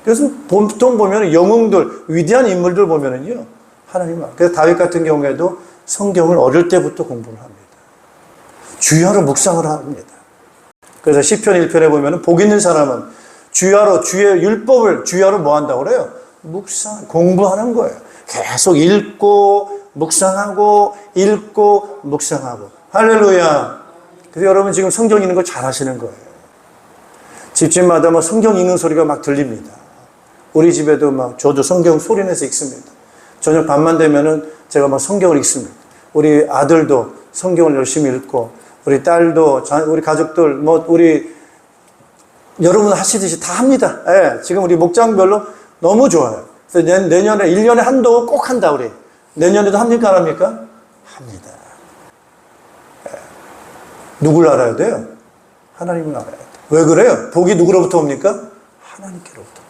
그래서 보통 보면 영웅들, 위대한 인물들 보면은요, 하나님을. 그래서 다윗 같은 경우에도 성경을 어릴 때부터 공부를 합니다. 주야로 묵상을 합니다. 그래서 시편 1편에 보면 복 있는 사람은 주야로, 주의 율법을 주야로 뭐 한다고 그래요? 묵상, 공부하는 거예요. 계속 읽고, 묵상하고, 읽고, 묵상하고. 할렐루야. 그래서 여러분 지금 성경 읽는 거 잘 하시는 거예요. 집집마다 뭐 성경 읽는 소리가 막 들립니다. 우리 집에도 막 저도 성경 소리내서 읽습니다. 저녁 밤만 되면은 제가 막 성경을 읽습니다. 우리 아들도 성경을 열심히 읽고, 우리 딸도, 우리 가족들, 뭐, 우리, 여러분 하시듯이 다 합니다. 예, 지금 우리 목장별로 너무 좋아요. 그래서 내년에, 1년에 한도 꼭 한다, 우리. 내년에도 합니까, 안 합니까? 합니다. 예. 누굴 알아야 돼요? 하나님을 알아야 돼요. 왜 그래요? 복이 누구로부터 옵니까? 하나님께로부터.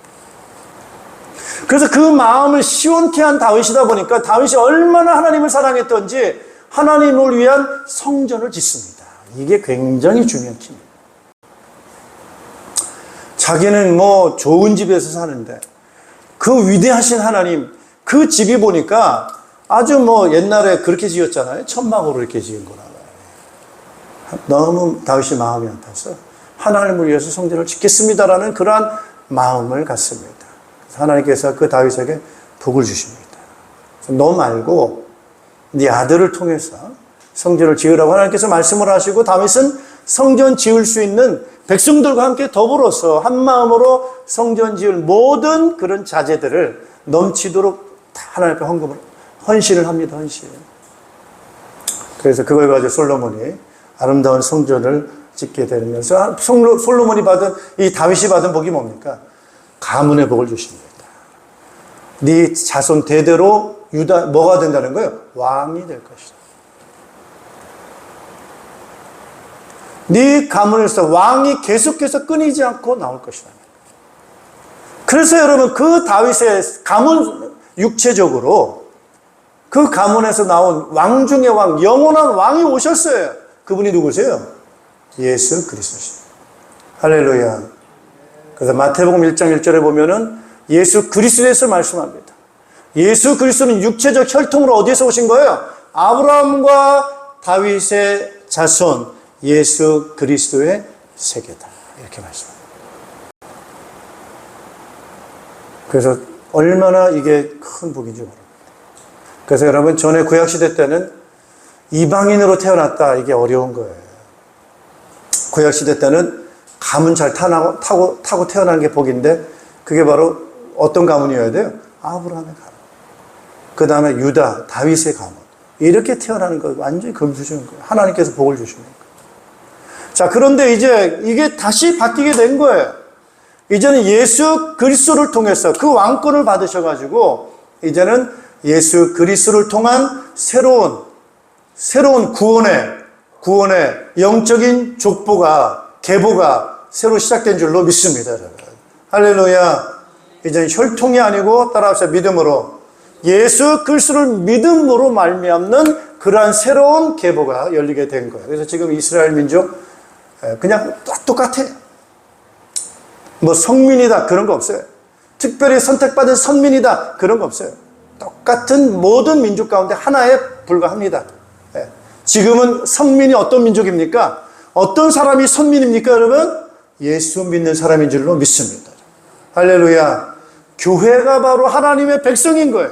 그래서 그 마음을 시원케 한 다윗이다 보니까 다윗이 얼마나 하나님을 사랑했던지 하나님을 위한 성전을 짓습니다. 이게 굉장히 중요한 팁입니다. 자기는 뭐 좋은 집에서 사는데 그 위대하신 하나님, 그 집이 보니까 아주 뭐 옛날에 그렇게 지었잖아요. 천막으로 이렇게 지은 거라고. 너무 다윗이 마음이 아파서 하나님을 위해서 성전을 짓겠습니다라는 그러한 마음을 갖습니다. 하나님께서 그 다윗에게 복을 주십니다. 너 말고 네 아들을 통해서 성전을 지으라고 하나님께서 말씀을 하시고 다윗은 성전 지을 수 있는 백성들과 함께 더불어서 한 마음으로 성전 지을 모든 그런 자재들을 넘치도록 다 하나님 앞에 헌신을 합니다. 헌신. 그래서 그걸 가지고 솔로몬이 아름다운 성전을 짓게 되면서 솔로몬이 받은, 이 다윗이 받은 복이 뭡니까? 가문의 복을 주십니다. 네 자손 대대로 유다 뭐가 된다는 거예요? 왕이 될 것이다. 네 가문에서 왕이 계속해서 끊이지 않고 나올 것이다. 그래서 여러분 그 다윗의 가문, 육체적으로 그 가문에서 나온 왕 중의 왕, 영원한 왕이 오셨어요. 그분이 누구세요? 예수 그리스도십니다. 할렐루야. 그래서 마태복음 1장 1절에 보면은 예수 그리스도에서 말씀합니다. 예수 그리스도는 육체적 혈통으로 어디에서 오신 거예요? 아브라함과 다윗의 자손 예수 그리스도의 세계다. 이렇게 말씀합니다. 그래서 얼마나 이게 큰 복인지 모릅니다. 그래서 여러분 전에 구약시대 때는 이방인으로 태어났다. 이게 어려운 거예요. 구약시대 때는 가문 잘 타고 태어나는 게 복인데 그게 바로 어떤 가문이어야 돼요? 아브라함의 가문. 그 다음에 유다, 다윗의 가문. 이렇게 태어나는 거 완전히 금수주는 거예요. 하나님께서 복을 주시는 거예요. 자, 그런데 이제 이게 다시 바뀌게 된 거예요. 이제는 예수 그리스도를 통해서 그 왕권을 받으셔가지고 이제는 예수 그리스도를 통한 새로운 구원의 영적인 족보가, 계보가 새로 시작된 줄로 믿습니다. 여러분. 할렐루야. 이제는 혈통이 아니고 따라합시다. 믿음으로. 예수 그리스도를 믿음으로 말미암는 그러한 새로운 계보가 열리게 된 거예요. 그래서 지금 이스라엘 민족 그냥 똑같아요. 뭐 성민이다 그런 거 없어요. 특별히 선택받은 선민이다 그런 거 없어요. 똑같은 모든 민족 가운데 하나에 불과합니다. 지금은 선민이 어떤 민족입니까? 어떤 사람이 선민입니까, 여러분? 예수 믿는 사람인 줄로 믿습니다. 할렐루야. 교회가 바로 하나님의 백성인 거예요.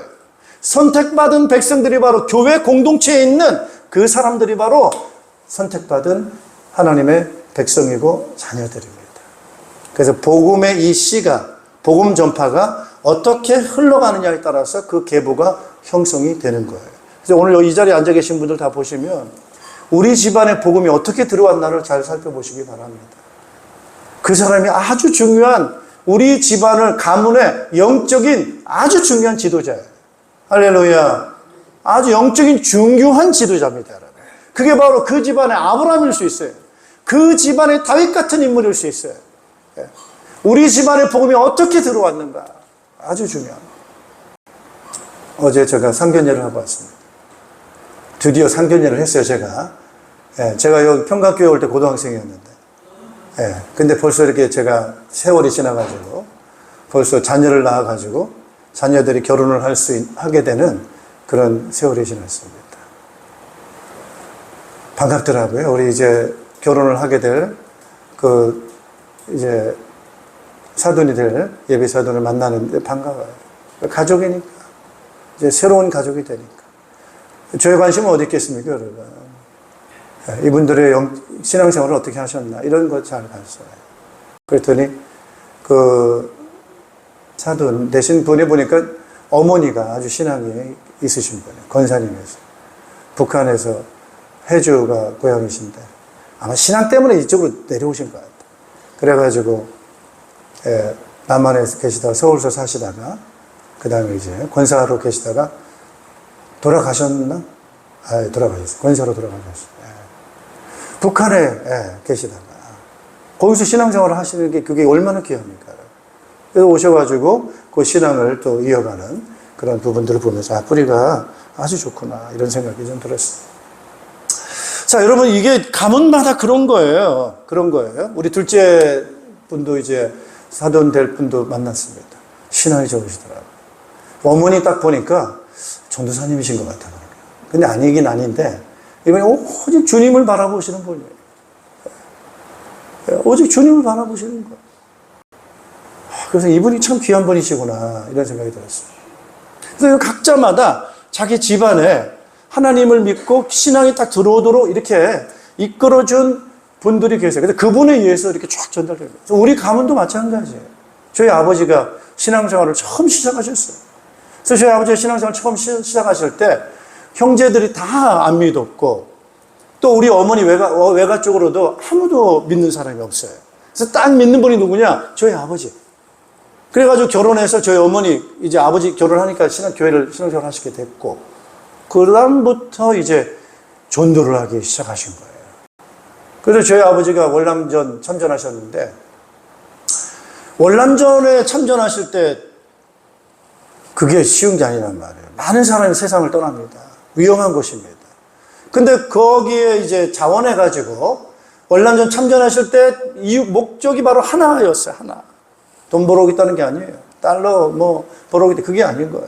선택받은 백성들이 바로 교회 공동체에 있는 그 사람들이 바로 선택받은 하나님의 백성이고 자녀들입니다. 그래서 복음의 이 씨가, 복음 전파가 어떻게 흘러가느냐에 따라서 그 계보가 형성이 되는 거예요. 그래서 오늘 이 자리에 앉아 계신 분들 다 보시면 우리 집안의 복음이 어떻게 들어왔나를 잘 살펴보시기 바랍니다. 그 사람이 아주 중요한 우리 집안을 가문의 영적인 아주 중요한 지도자예요. 할렐루야. 아주 영적인 중요한 지도자입니다. 여러분. 그게 바로 그 집안의 아브라함일 수 있어요. 그 집안의 다윗 같은 인물일 수 있어요. 우리 집안의 복음이 어떻게 들어왔는가 아주 중요합니다. 어제 제가 상견례를 하고 왔습니다. 드디어 상견례를 했어요. 제가 여기 평강교회 올 때 고등학생이었는데 근데 벌써 이렇게 제가 세월이 지나가지고 벌써 자녀를 낳아가지고 자녀들이 결혼을 하게 되는 그런 세월이 지났습니다. 반갑더라고요. 우리 이제 결혼을 하게 될 이제 사돈이 될 예비 사돈을 만나는데 반가워요. 가족이니까. 이제 새로운 가족이 되니까. 저의 관심은 어디 있겠습니까, 여러분? 이분들의 신앙생활을 어떻게 하셨나, 이런 거 잘 봤어요. 그랬더니, 사돈 되신 분이 보니까 어머니가 아주 신앙이 있으신 분이에요. 권사님에서. 북한에서 해주가 고향이신데, 아마 신앙 때문에 이쪽으로 내려오신 것 같아요. 그래가지고, 남한에 계시다가 서울서 사시다가, 그 다음에 이제 권사로 계시다가 돌아가셨나? 돌아가셨어요. 권사로 돌아가셨어요. 북한에 계시다가 거기서 신앙생활을 하시는 게 그게 얼마나 귀합니까? 그래서 오셔가지고 그 신앙을 또 이어가는 그런 부분들을 보면서 뿌리가 아주 좋구나 이런 생각이 좀 들었어요. 자, 여러분 이게 가문마다 그런 거예요. 우리 둘째 분도 이제 사돈 될 분도 만났습니다. 신앙이 좋으시더라고요. 어머니 딱 보니까 전도사님이신 것 같아요. 근데 아니긴 아닌데 이번에 오직 주님을 바라보시는 분이에요. 오직 주님을 바라보시는 거예요. 그래서 이분이 참 귀한 분이시구나 이런 생각이 들었어요. 그래서 각자마다 자기 집안에 하나님을 믿고 신앙이 딱 들어오도록 이렇게 이끌어준 분들이 계세요. 그래서 그분에 의해서 이렇게 쫙 전달됩니다. 우리 가문도 마찬가지예요. 저희 아버지가 신앙생활을 처음 시작하셨어요. 그래서 저희 아버지가 신앙생활을 처음 시작하실 때 형제들이 다 안 믿었고 또 우리 어머니 외가 쪽으로도 아무도 믿는 사람이 없어요. 그래서 딱 믿는 분이 누구냐? 저희 아버지. 그래가지고 결혼해서 저희 어머니 이제 아버지 결혼하니까 신앙생활을 하시게 됐고 그 다음부터 이제 전도를 하기 시작하신 거예요. 그래서 저희 아버지가 월남전 참전하셨는데 월남전에 참전하실 때 그게 쉬운 게 아니란 말이에요. 많은 사람이 세상을 떠납니다. 위험한 곳입니다. 근데 거기에 이제 자원해가지고 월남전 참전하실 때 목적이 바로 하나였어요. 하나. 돈 벌어오겠다는 게 아니에요. 달러 벌어오겠다 그게 아닌 거예요.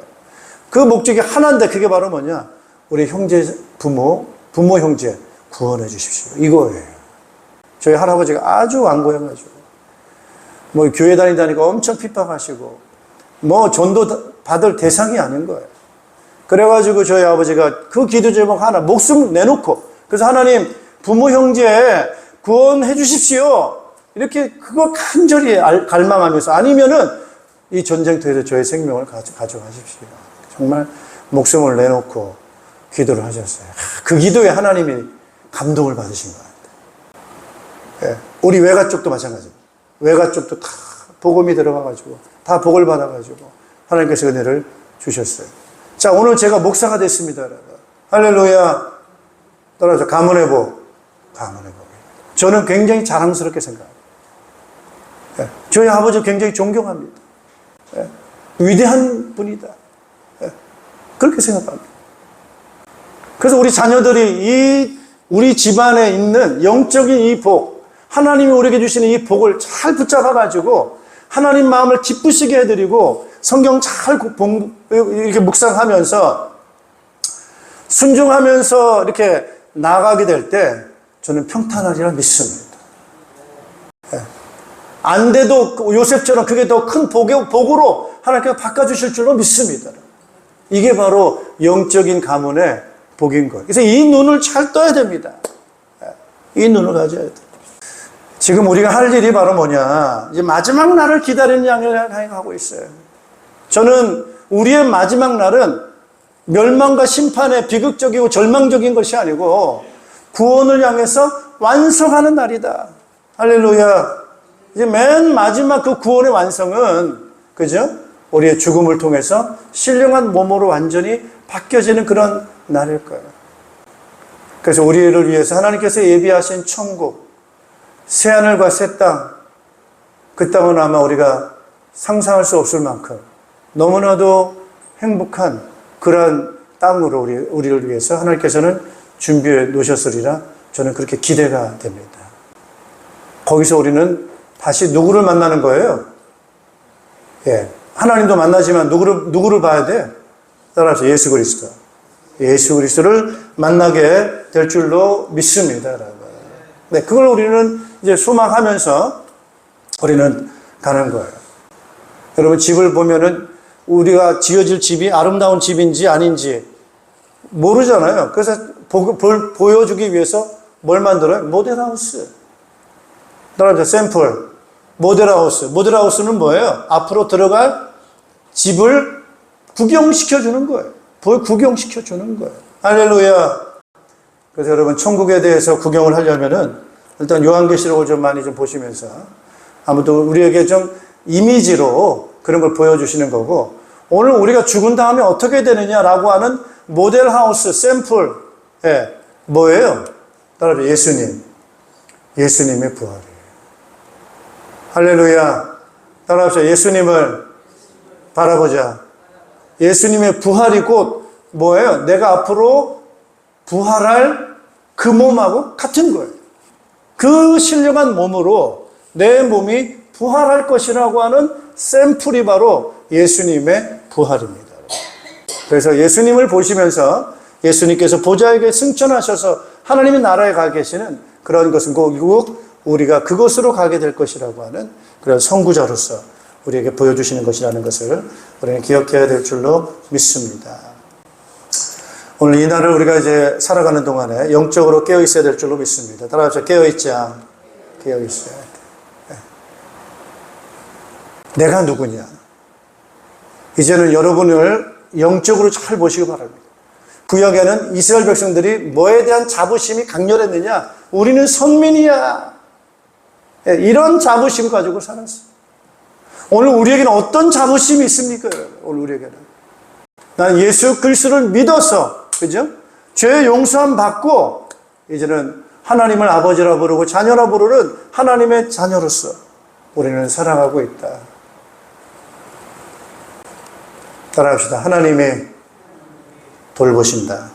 그 목적이 하나인데 그게 바로 뭐냐? 우리 형제 부모 형제 구원해 주십시오. 이거예요. 저희 할아버지가 아주 완고해가지고 교회 다니다니까 엄청 핍박하시고 전도 받을 대상이 아닌 거예요. 그래가지고 저희 아버지가 그 기도 제목 하나 목숨 내놓고 그래서 하나님 부모 형제 구원해 주십시오. 이렇게 그걸 간절히 갈망하면서 아니면은 이 전쟁터에서 저의 생명을 가져가십시오. 정말 목숨을 내놓고 기도를 하셨어요. 그 기도에 하나님이 감동을 받으신 것 같아요. 우리 외가 쪽도 마찬가지입니다. 외가 쪽도 다 복음이 들어가가지고 다 복을 받아가지고 하나님께서 은혜를 주셨어요. 자, 오늘 제가 목사가 됐습니다. 여러분. 할렐루야. 따라서 가문의 복. 저는 굉장히 자랑스럽게 생각합니다. 저희 아버지 굉장히 존경합니다. 위대한 분이다. 그렇게 생각합니다. 그래서 우리 자녀들이 우리 집안에 있는 영적인 이 복, 하나님이 우리에게 주시는 이 복을 잘 붙잡아가지고 하나님 마음을 기쁘시게 해드리고 성경 잘 이렇게 묵상하면서 순종하면서 이렇게 나아가게 될 때 저는 평탄하리라 믿습니다. 안 돼도 요셉처럼 그게 더 큰 복으로 하나님께서 바꿔주실 줄로 믿습니다. 이게 바로 영적인 가문의 복인 거예요. 그래서 이 눈을 잘 떠야 됩니다. 이 눈을 가져야 돼요. 지금 우리가 할 일이 바로 뭐냐? 이제 마지막 날을 기다리는 양을 하고 있어요. 저는 우리의 마지막 날은 멸망과 심판의 비극적이고 절망적인 것이 아니고 구원을 향해서 완성하는 날이다. 할렐루야. 이제 맨 마지막 그 구원의 완성은, 그죠? 우리의 죽음을 통해서 신령한 몸으로 완전히 바뀌어지는 그런 날일 거예요. 그래서 우리를 위해서 하나님께서 예비하신 천국, 새하늘과 새 땅, 그 땅은 아마 우리가 상상할 수 없을 만큼 너무나도 행복한 그러한 땅으로 우리를 위해서 하나님께서는 준비해 놓으셨으리라 저는 그렇게 기대가 됩니다. 거기서 우리는 다시 누구를 만나는 거예요? 예. 하나님도 만나지만 누구를 봐야 돼? 따라서 예수 그리스도. 예수 그리스도를 만나게 될 줄로 믿습니다, 여러분. 네, 그걸 우리는 이제 소망하면서 우리는 가는 거예요. 여러분, 집을 보면은 우리가 지어질 집이 아름다운 집인지 아닌지 모르잖아요. 그래서 보여주기 위해서 뭘 만들어요? 모델하우스. 따라서 샘플. 모델하우스. 모델하우스는 뭐예요? 앞으로 들어갈 집을 구경시켜주는 거예요. 구경시켜주는 거예요. 할렐루야. 그래서 여러분, 천국에 대해서 구경을 하려면은 일단 요한계시록을 좀 많이 좀 보시면서 아무튼 우리에게 좀 이미지로 그런 걸 보여주시는 거고, 오늘 우리가 죽은 다음에 어떻게 되느냐라고 하는 모델하우스, 샘플, 예, 뭐예요? 따라서 예수님. 예수님의 부활이에요. 할렐루야. 따라서 예수님을 바라보자. 예수님의 부활이 곧 뭐예요? 내가 앞으로 부활할 그 몸하고 같은 거예요. 그 신령한 몸으로 내 몸이 부활할 것이라고 하는 샘플이 바로 예수님의 부활입니다. 그래서 예수님을 보시면서 예수님께서 보좌에게 승천하셔서 하나님의 나라에 가 계시는 그런 것은 결국 우리가 그곳으로 가게 될 것이라고 하는 그런 선구자로서 우리에게 보여주시는 것이라는 것을 우리는 기억해야 될 줄로 믿습니다. 오늘 이 날을 우리가 이제 살아가는 동안에 영적으로 깨어 있어야 될 줄로 믿습니다. 따라서 깨어 있자. 깨어 있어야 돼. 내가 누구냐? 이제는 여러분을 영적으로 잘 보시기 바랍니다. 구약에는 이스라엘 백성들이 뭐에 대한 자부심이 강렬했느냐? 우리는 선민이야. 이런 자부심 가지고 살았어. 오늘 우리에게는 어떤 자부심이 있습니까? 오늘 우리에게는. 난 예수 그리스도를 믿어서, 그죠? 죄 용서함 받고, 이제는 하나님을 아버지라 부르고 자녀라 부르는 하나님의 자녀로서 우리는 살아가고 있다. 따라합시다. 하나님이 돌보신다.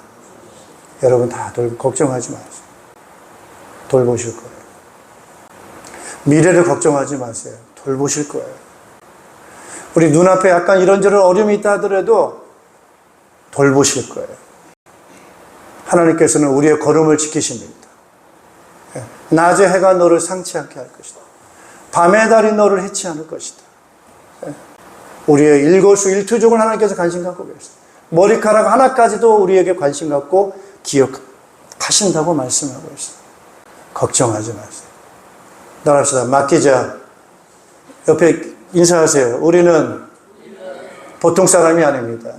여러분 다 걱정하지 마세요. 돌보실 거예요. 미래를 걱정하지 마세요. 돌보실 거예요. 우리 눈앞에 약간 이런저런 어려움이 있다 하더라도 돌보실 거예요. 하나님께서는 우리의 걸음을 지키십니다. 낮에 해가 너를 상치 않게 할 것이다. 밤의 달이 너를 해치 않을 것이다. 우리의 일거수일투족을 하나님께서 관심 갖고 계세요. 머리카락 하나까지도 우리에게 관심 갖고 기억하신다고 말씀하고 있어요. 걱정하지 마세요. 따라합시다. 맡기자. 옆에 인사하세요. 우리는 보통 사람이 아닙니다.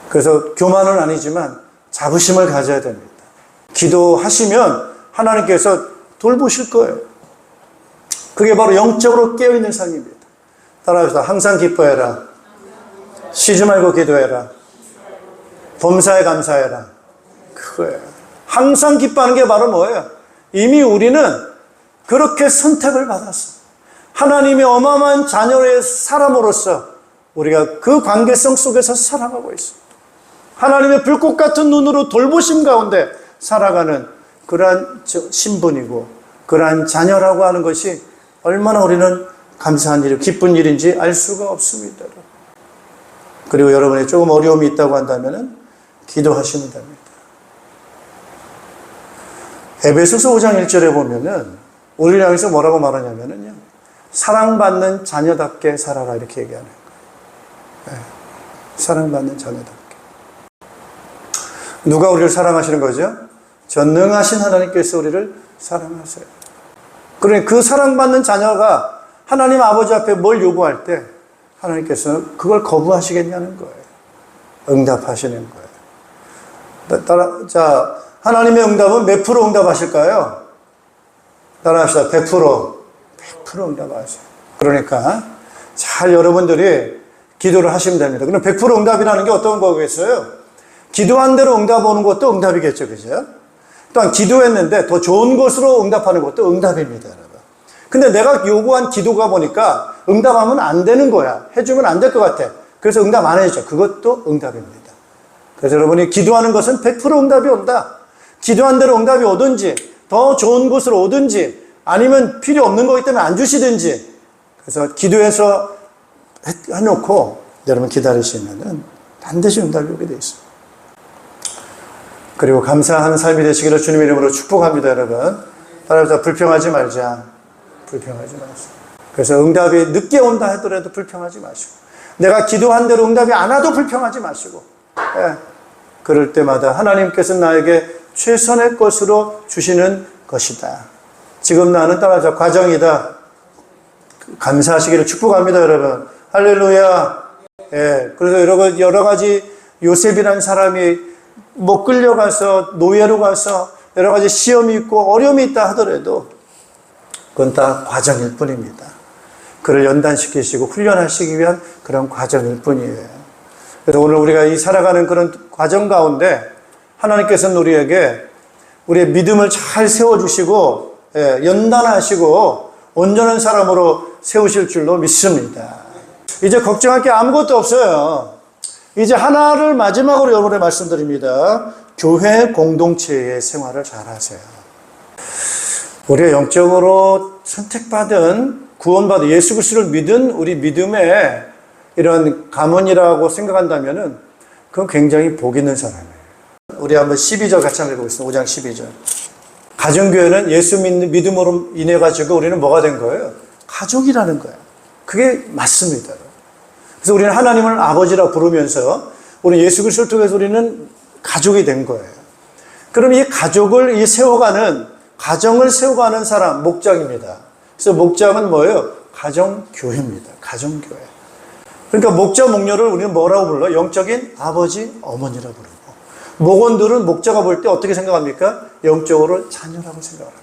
그래서 교만은 아니지만 자부심을 가져야 됩니다. 기도하시면 하나님께서 돌보실 거예요. 그게 바로 영적으로 깨어있는 삶입니다. 따라합시다. 항상 기뻐해라. 쉬지 말고 기도해라. 범사에 감사해라. 그거예요. 항상 기뻐하는 게 바로 뭐예요? 이미 우리는 그렇게 선택을 받았어. 하나님의 어마어마한 자녀의 사람으로서 우리가 그 관계성 속에서 살아가고 있어. 하나님의 불꽃 같은 눈으로 돌보심 가운데 살아가는 그러한 신분이고 그러한 자녀라고 하는 것이 얼마나 우리는 감사한 일, 기쁜 일인지 알 수가 없습니다. 그리고 여러분이 조금 어려움이 있다고 한다면 기도하시면 됩니다. 에베소서 5장 1절에 보면은 우리를 향해서 뭐라고 말하냐면은요, 사랑받는 자녀답게 살아라 이렇게 얘기하는 거예요. 네. 사랑받는 자녀답게. 누가 우리를 사랑하시는 거죠? 전능하신 하나님께서 우리를 사랑하세요. 그러니 그 사랑받는 자녀가 하나님 아버지 앞에 뭘 요구할 때 하나님께서는 그걸 거부하시겠냐는 거예요. 응답하시는 거예요. 자, 하나님의 응답은 몇 프로 응답하실까요? 따라합시다. 100%. 100% 응답하세요. 그러니까 잘 여러분들이 기도를 하시면 됩니다. 그럼 100% 응답이라는 게 어떤 거겠어요? 기도한 대로 응답 오는 것도 응답이겠죠. 그죠? 또한 기도했는데 더 좋은 것으로 응답하는 것도 응답입니다. 여러분. 근데 내가 요구한 기도가 보니까 응답하면 안 되는 거야. 해주면 안 될 것 같아. 그래서 응답 안 해줘. 그것도 응답입니다. 그래서 여러분이 기도하는 것은 100% 응답이 온다. 기도한 대로 응답이 오든지 더 좋은 곳으로 오든지 아니면 필요 없는 거기 때문에 안 주시든지 그래서 기도해서 해놓고 여러분 기다리시면은 반드시 응답이 오게 돼 있어요. 그리고 감사하는 삶이 되시기를 주님의 이름으로 축복합니다. 여러분 따라서 불평하지 말자. 불평하지 마시고 그래서 응답이 늦게 온다 하더라도 불평하지 마시고 내가 기도한 대로 응답이 안 와도 불평하지 마시고 예. 그럴 때마다 하나님께서 나에게 최선의 것으로 주시는 것이다. 지금 나는 따라서 과정이다. 감사하시기를 축복합니다. 여러분 할렐루야. 예. 그래서 여러 가지 요셉이라는 사람이 못 끌려가서 노예로 가서 여러 가지 시험이 있고 어려움이 있다 하더라도 그건 다 과정일 뿐입니다. 그를 연단시키시고 훈련하시기 위한 그런 과정일 뿐이에요. 그래서 오늘 우리가 이 살아가는 그런 과정 가운데 하나님께서는 우리에게 우리의 믿음을 잘 세워주시고 연단하시고 온전한 사람으로 세우실 줄로 믿습니다. 이제 걱정할 게 아무것도 없어요. 이제 하나를 마지막으로 여러분에 말씀드립니다. 교회 공동체의 생활을 잘 하세요. 우리가 영적으로 선택받은 구원받은 예수 그리스도를 믿은 우리 믿음의 이런 가문이라고 생각한다면은 그건 굉장히 복 있는 사람이에요. 우리 한번 12절 같이 한번 읽어보겠습니다. 5장 12절. 가정교회는 예수 믿음으로 인해 가지고 우리는 뭐가 된 거예요? 가족이라는 거예요. 그게 맞습니다. 그래서 우리는 하나님을 아버지라 부르면서 우리 예수 그리스도를 통해서 우리는 가족이 된 거예요. 그럼 이 가족을 세워가는 가정을 세워가는 사람 목장입니다. 그래서 목장은 뭐예요? 가정교회입니다. 가정교회. 그러니까 목자 목녀를 우리는 뭐라고 불러요? 영적인 아버지 어머니라 부르고 목원들은 목자가 볼 때 어떻게 생각합니까? 영적으로 자녀라고 생각합니다.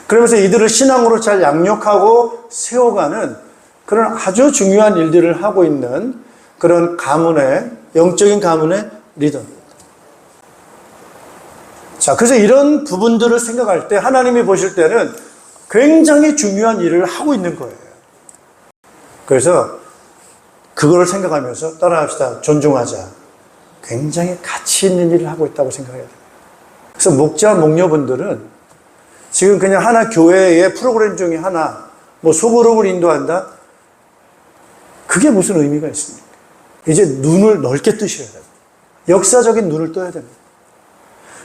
그러면서 이들을 신앙으로 잘 양육하고 세워가는 그런 아주 중요한 일들을 하고 있는 그런 가문의 영적인 가문의 리더입니다. 자, 그래서 이런 부분들을 생각할 때 하나님이 보실 때는 굉장히 중요한 일을 하고 있는 거예요. 그래서 그걸 생각하면서 따라합시다. 존중하자. 굉장히 가치 있는 일을 하고 있다고 생각해야 돼요. 그래서 목자, 목녀분들은 지금 그냥 하나 교회의 프로그램 중에 하나, 뭐 소그룹을 인도한다? 그게 무슨 의미가 있습니까? 이제 눈을 넓게 뜨셔야 돼요. 역사적인 눈을 떠야 됩니다.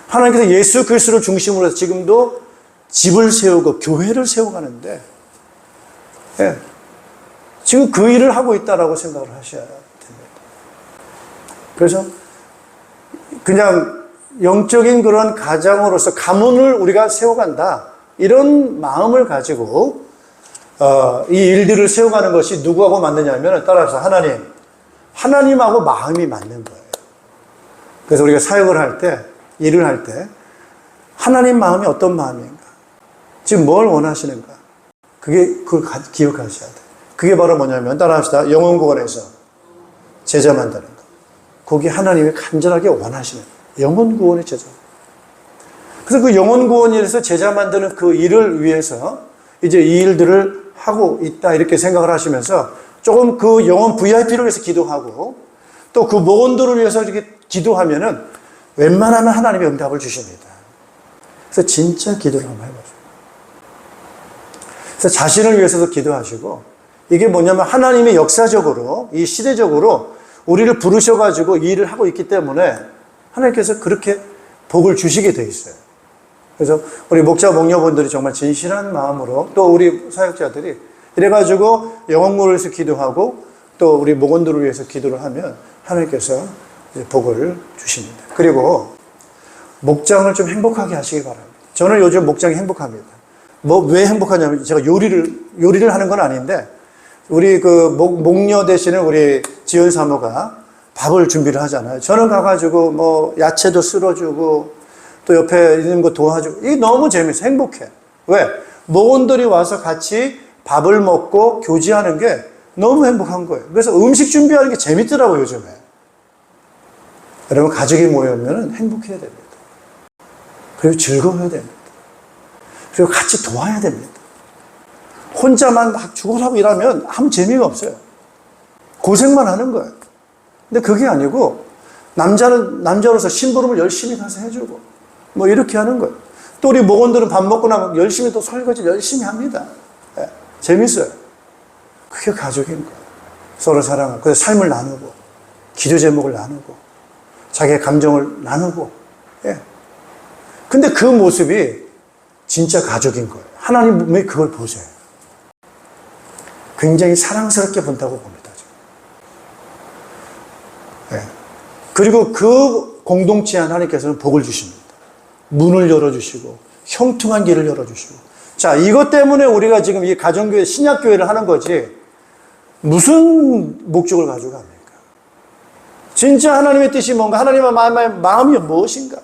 하나님께서 예수 그리스도를 중심으로 해서 지금도 집을 세우고 교회를 세워가는데, 예, 지금 그 일을 하고 있다라고 생각을 하셔야 됩니다. 그래서 그냥 영적인 그런 가장으로서 가문을 우리가 세워간다. 이런 마음을 가지고 이 일들을 세워가는 것이 누구하고 맞느냐면 따라서 하나님하고 마음이 맞는 거예요. 그래서 우리가 사역을 할 때, 일을 할 때 하나님 마음이 어떤 마음인가? 지금 뭘 원하시는가? 그걸 기억하셔야 돼요. 그게 바로 뭐냐면 따라합시다. 영혼구원에서 제자 만드는 거. 거기 하나님이 간절하게 원하시는 영혼구원의 제자. 그래서 그 영혼구원에서 제자 만드는 그 일을 위해서 이제 이 일들을 하고 있다 이렇게 생각을 하시면서 조금 그 영혼 VIP를 위해서 기도하고 또 그 목원들을 위해서 이렇게 기도하면은 웬만하면 하나님의 응답을 주십니다. 그래서 진짜 기도를 한번 해보세요. 그래서 자신을 위해서도 기도하시고 이게 뭐냐면 하나님의 역사적으로 이 시대적으로 우리를 부르셔가지고 이 일을 하고 있기 때문에 하나님께서 그렇게 복을 주시게 돼 있어요. 그래서 우리 목자 목녀분들이 정말 진실한 마음으로 또 우리 사역자들이 이래가지고 영혼구원을 위해서 기도하고 또 우리 목원들을 위해서 기도를 하면 하나님께서 복을 주십니다. 그리고 목장을 좀 행복하게 하시기 바랍니다. 저는 요즘 목장이 행복합니다. 왜 행복하냐면 제가 요리를 하는 건 아닌데 우리 목녀 되시는 우리 지연 사모가 밥을 준비를 하잖아요. 저는 가가지고 뭐 야채도 쓸어주고 또 옆에 있는 거 도와주고, 이게 너무 재밌어. 행복해. 왜? 목원들이 와서 같이 밥을 먹고 교제하는 게 너무 행복한 거예요. 그래서 음식 준비하는 게 재밌더라고요, 요즘에. 여러분, 가족이 모이면 행복해야 됩니다. 그리고 즐거워야 됩니다. 그리고 같이 도와야 됩니다. 혼자만 막 죽어라고 일하면 아무 재미가 없어요. 고생만 하는 거예요. 근데 그게 아니고, 남자는 남자로서 심부름을 열심히 가서 해주고, 뭐 이렇게 하는 거예요. 또 우리 목원들은 밥 먹고 나면 열심히 또 설거지 열심히 합니다. 예, 재밌어요. 그게 가족인 거예요. 서로 사랑하고, 그래서 삶을 나누고, 기도 제목을 나누고, 자기의 감정을 나누고, 예. 근데 그 모습이 진짜 가족인 거예요. 하나님이 그걸 보세요. 굉장히 사랑스럽게 본다고 봅니다. 예. 그리고 그 공동체에 하나님께서는 복을 주십니다. 문을 열어주시고, 형통한 길을 열어주시고. 자, 이것 때문에 우리가 지금 이 가정교회, 신약교회를 하는 거지, 무슨 목적을 가지고 합니까? 진짜 하나님의 뜻이 뭔가, 하나님의 마음이 무엇인가?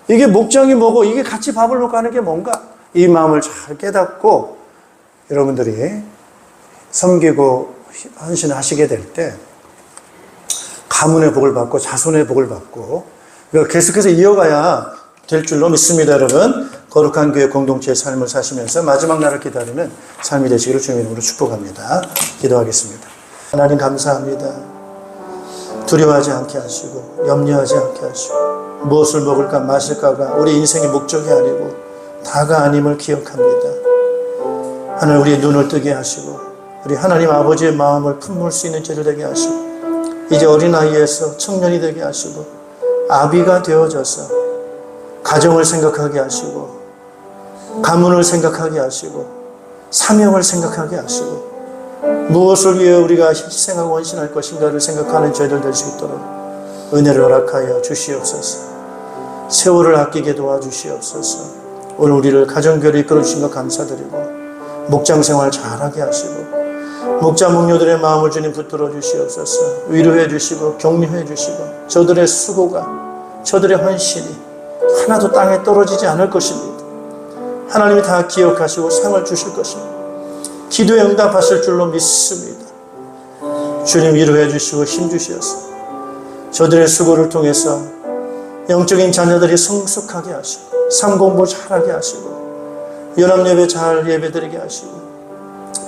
이게 목적이 뭐고, 이게 같이 밥을 먹고 하는 게 뭔가? 이 마음을 잘 깨닫고 여러분들이 섬기고 헌신하시게 될 때 가문의 복을 받고 자손의 복을 받고 계속해서 이어가야 될 줄로 믿습니다. 여러분, 거룩한 교회 공동체의 삶을 사시면서 마지막 날을 기다리는 삶이 되시기를 주님의 이름으로 축복합니다. 기도하겠습니다. 하나님 감사합니다. 두려워하지 않게 하시고 염려하지 않게 하시고 무엇을 먹을까 마실까가 우리 인생의 목적이 아니고 다가 아님을 기억합니다. 하나님, 우리의 눈을 뜨게 하시고 우리 하나님 아버지의 마음을 품을 수 있는 죄를 되게 하시고 이제 어린아이에서 청년이 되게 하시고 아비가 되어져서 가정을 생각하게 하시고 가문을 생각하게 하시고 사명을 생각하게 하시고 무엇을 위해 우리가 희생하고 헌신할 것인가를 생각하는 저희들 될 수 있도록 은혜를 허락하여 주시옵소서. 세월을 아끼게 도와주시옵소서. 오늘 우리를 가정교회를 이끌어 주신 것 감사드리고 목장 생활 잘하게 하시고 목자 목녀들의 마음을 주님 붙들어 주시옵소서. 위로해 주시고 격려해 주시고 저들의 수고가, 저들의 헌신이 하나도 땅에 떨어지지 않을 것입니다. 하나님이 다 기억하시고 상을 주실 것입니다. 기도에 응답하실 줄로 믿습니다. 주님, 위로해 주시고 힘 주시옵소서. 저들의 수고를 통해서 영적인 자녀들이 성숙하게 하시고 삶 공부 잘하게 하시고 연합예배 잘 예배드리게 하시고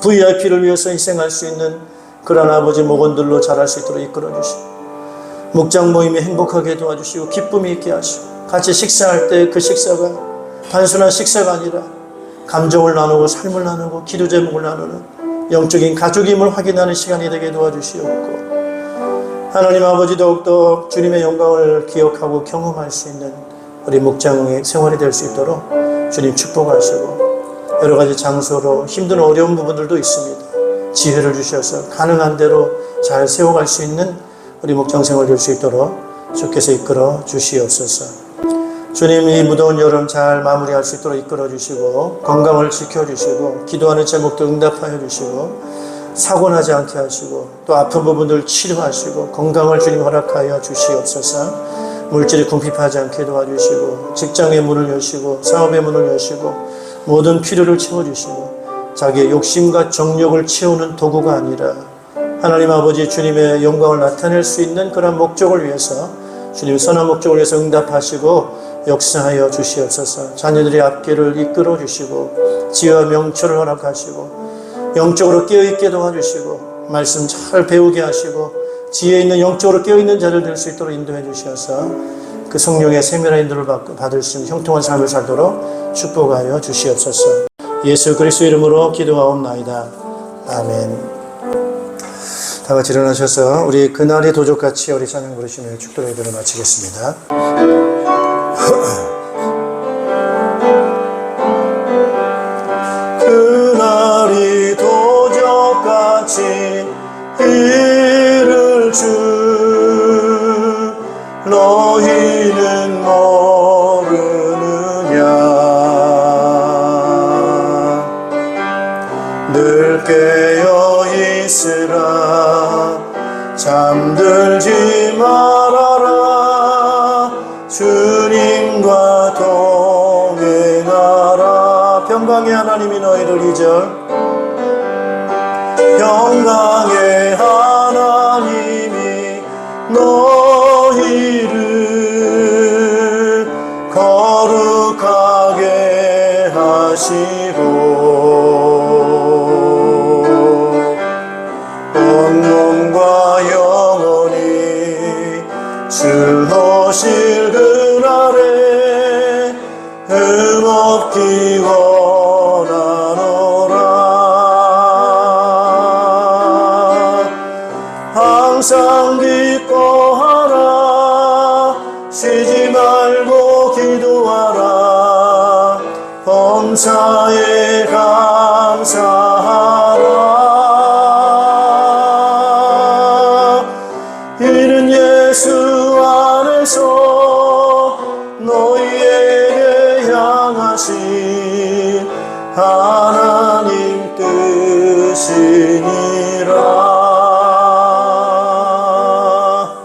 VIP를 위해서 희생할 수 있는 그런 아버지 목원들로 자랄 수 있도록 이끌어 주시고 목장 모임이 행복하게 도와주시고 기쁨이 있게 하시고 같이 식사할 때 그 식사가 단순한 식사가 아니라 감정을 나누고 삶을 나누고 기도 제목을 나누는 영적인 가족임을 확인하는 시간이 되게 도와주시옵고 하나님 아버지 더욱더 주님의 영광을 기억하고 경험할 수 있는 우리 목장의 생활이 될 수 있도록 주님 축복하시고 여러 가지 장소로 힘든 어려운 부분들도 있습니다. 지혜를 주셔서 가능한 대로 잘 세워갈 수 있는 우리 목장 생활 될 수 있도록 주께서 이끌어 주시옵소서. 주님, 이 무더운 여름 잘 마무리할 수 있도록 이끌어 주시고 건강을 지켜주시고 기도하는 제목도 응답하여 주시고 사고 나지 않게 하시고 또 아픈 부분들 치료하시고 건강을 주님 허락하여 주시옵소서. 물질이 궁핍하지 않게 도와주시고 직장의 문을 여시고 사업의 문을 여시고 모든 필요를 채워주시고 자기의 욕심과 정욕을 채우는 도구가 아니라 하나님 아버지 주님의 영광을 나타낼 수 있는 그런 목적을 위해서 주님 선한 목적을 위해서 응답하시고 역사하여 주시옵소서. 자녀들의 앞길을 이끌어 주시고 지혜와 명철을 허락하시고 영적으로 깨어있게 도와주시고 말씀 잘 배우게 하시고 지혜 있는 영적으로 깨어있는 자를 될 수 있도록 인도해 주셔서 그 성령의 세밀한 인도를 받을 수 있는 형통한 삶을 살도록 축복하여 주시옵소서. 예수 그리스도 이름으로 기도하옵나이다. 아멘. 다 같이 일어나셔서 우리 그날이 도적같이 우리 찬양 부르시며 축도 예배를 마치겠습니다. 그날이 도적같이 이를 줄 너희는 모르느냐. 늘 깨어 잠들지 말아라. 주님과 동행하라. 평강의 하나님이 너희를 2절 평강의 하나님이 너희를 거룩하게 하시고 온몸과 영혼이 주 오실 그날에 흠없기 원하노라. 항상 기뻐하라. 쉬지 말고 기도하라. 범사에 감사하라. 이는 예수 안에서 너희에게 향하신 하나님 뜻이니라.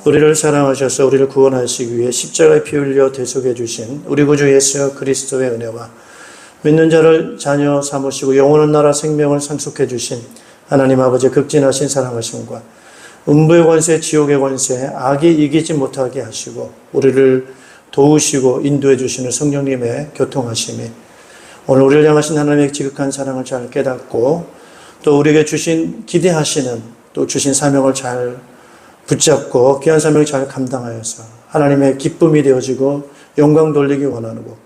우리를 사랑하셔서 우리를 구원하시기 위해 십자가에 피 흘려 대속해 주신 우리 구주 예수 그리스도의 은혜와 믿는 자를 자녀 삼으시고 영원한 나라 생명을 상속해 주신 하나님 아버지의 극진하신 사랑하심과 음부의 권세, 지옥의 권세, 악이 이기지 못하게 하시고 우리를 도우시고 인도해 주시는 성령님의 교통하심이 오늘 우리를 향하신 하나님의 지극한 사랑을 잘 깨닫고 또 우리에게 주신 기대하시는 또 주신 사명을 잘 붙잡고 귀한 사명을 잘 감당하여서 하나님의 기쁨이 되어지고 영광 돌리기 원하고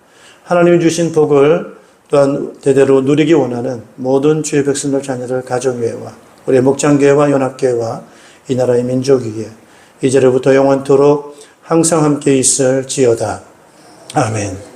하나님이 주신 복을 또한 대대로 누리기 원하는 모든 주의 백성들 자녀들 가정교회와 우리의 목장교회와 연합교회와 이 나라의 민족 위에 이제로부터 영원토록 항상 함께 있을지어다. 아멘.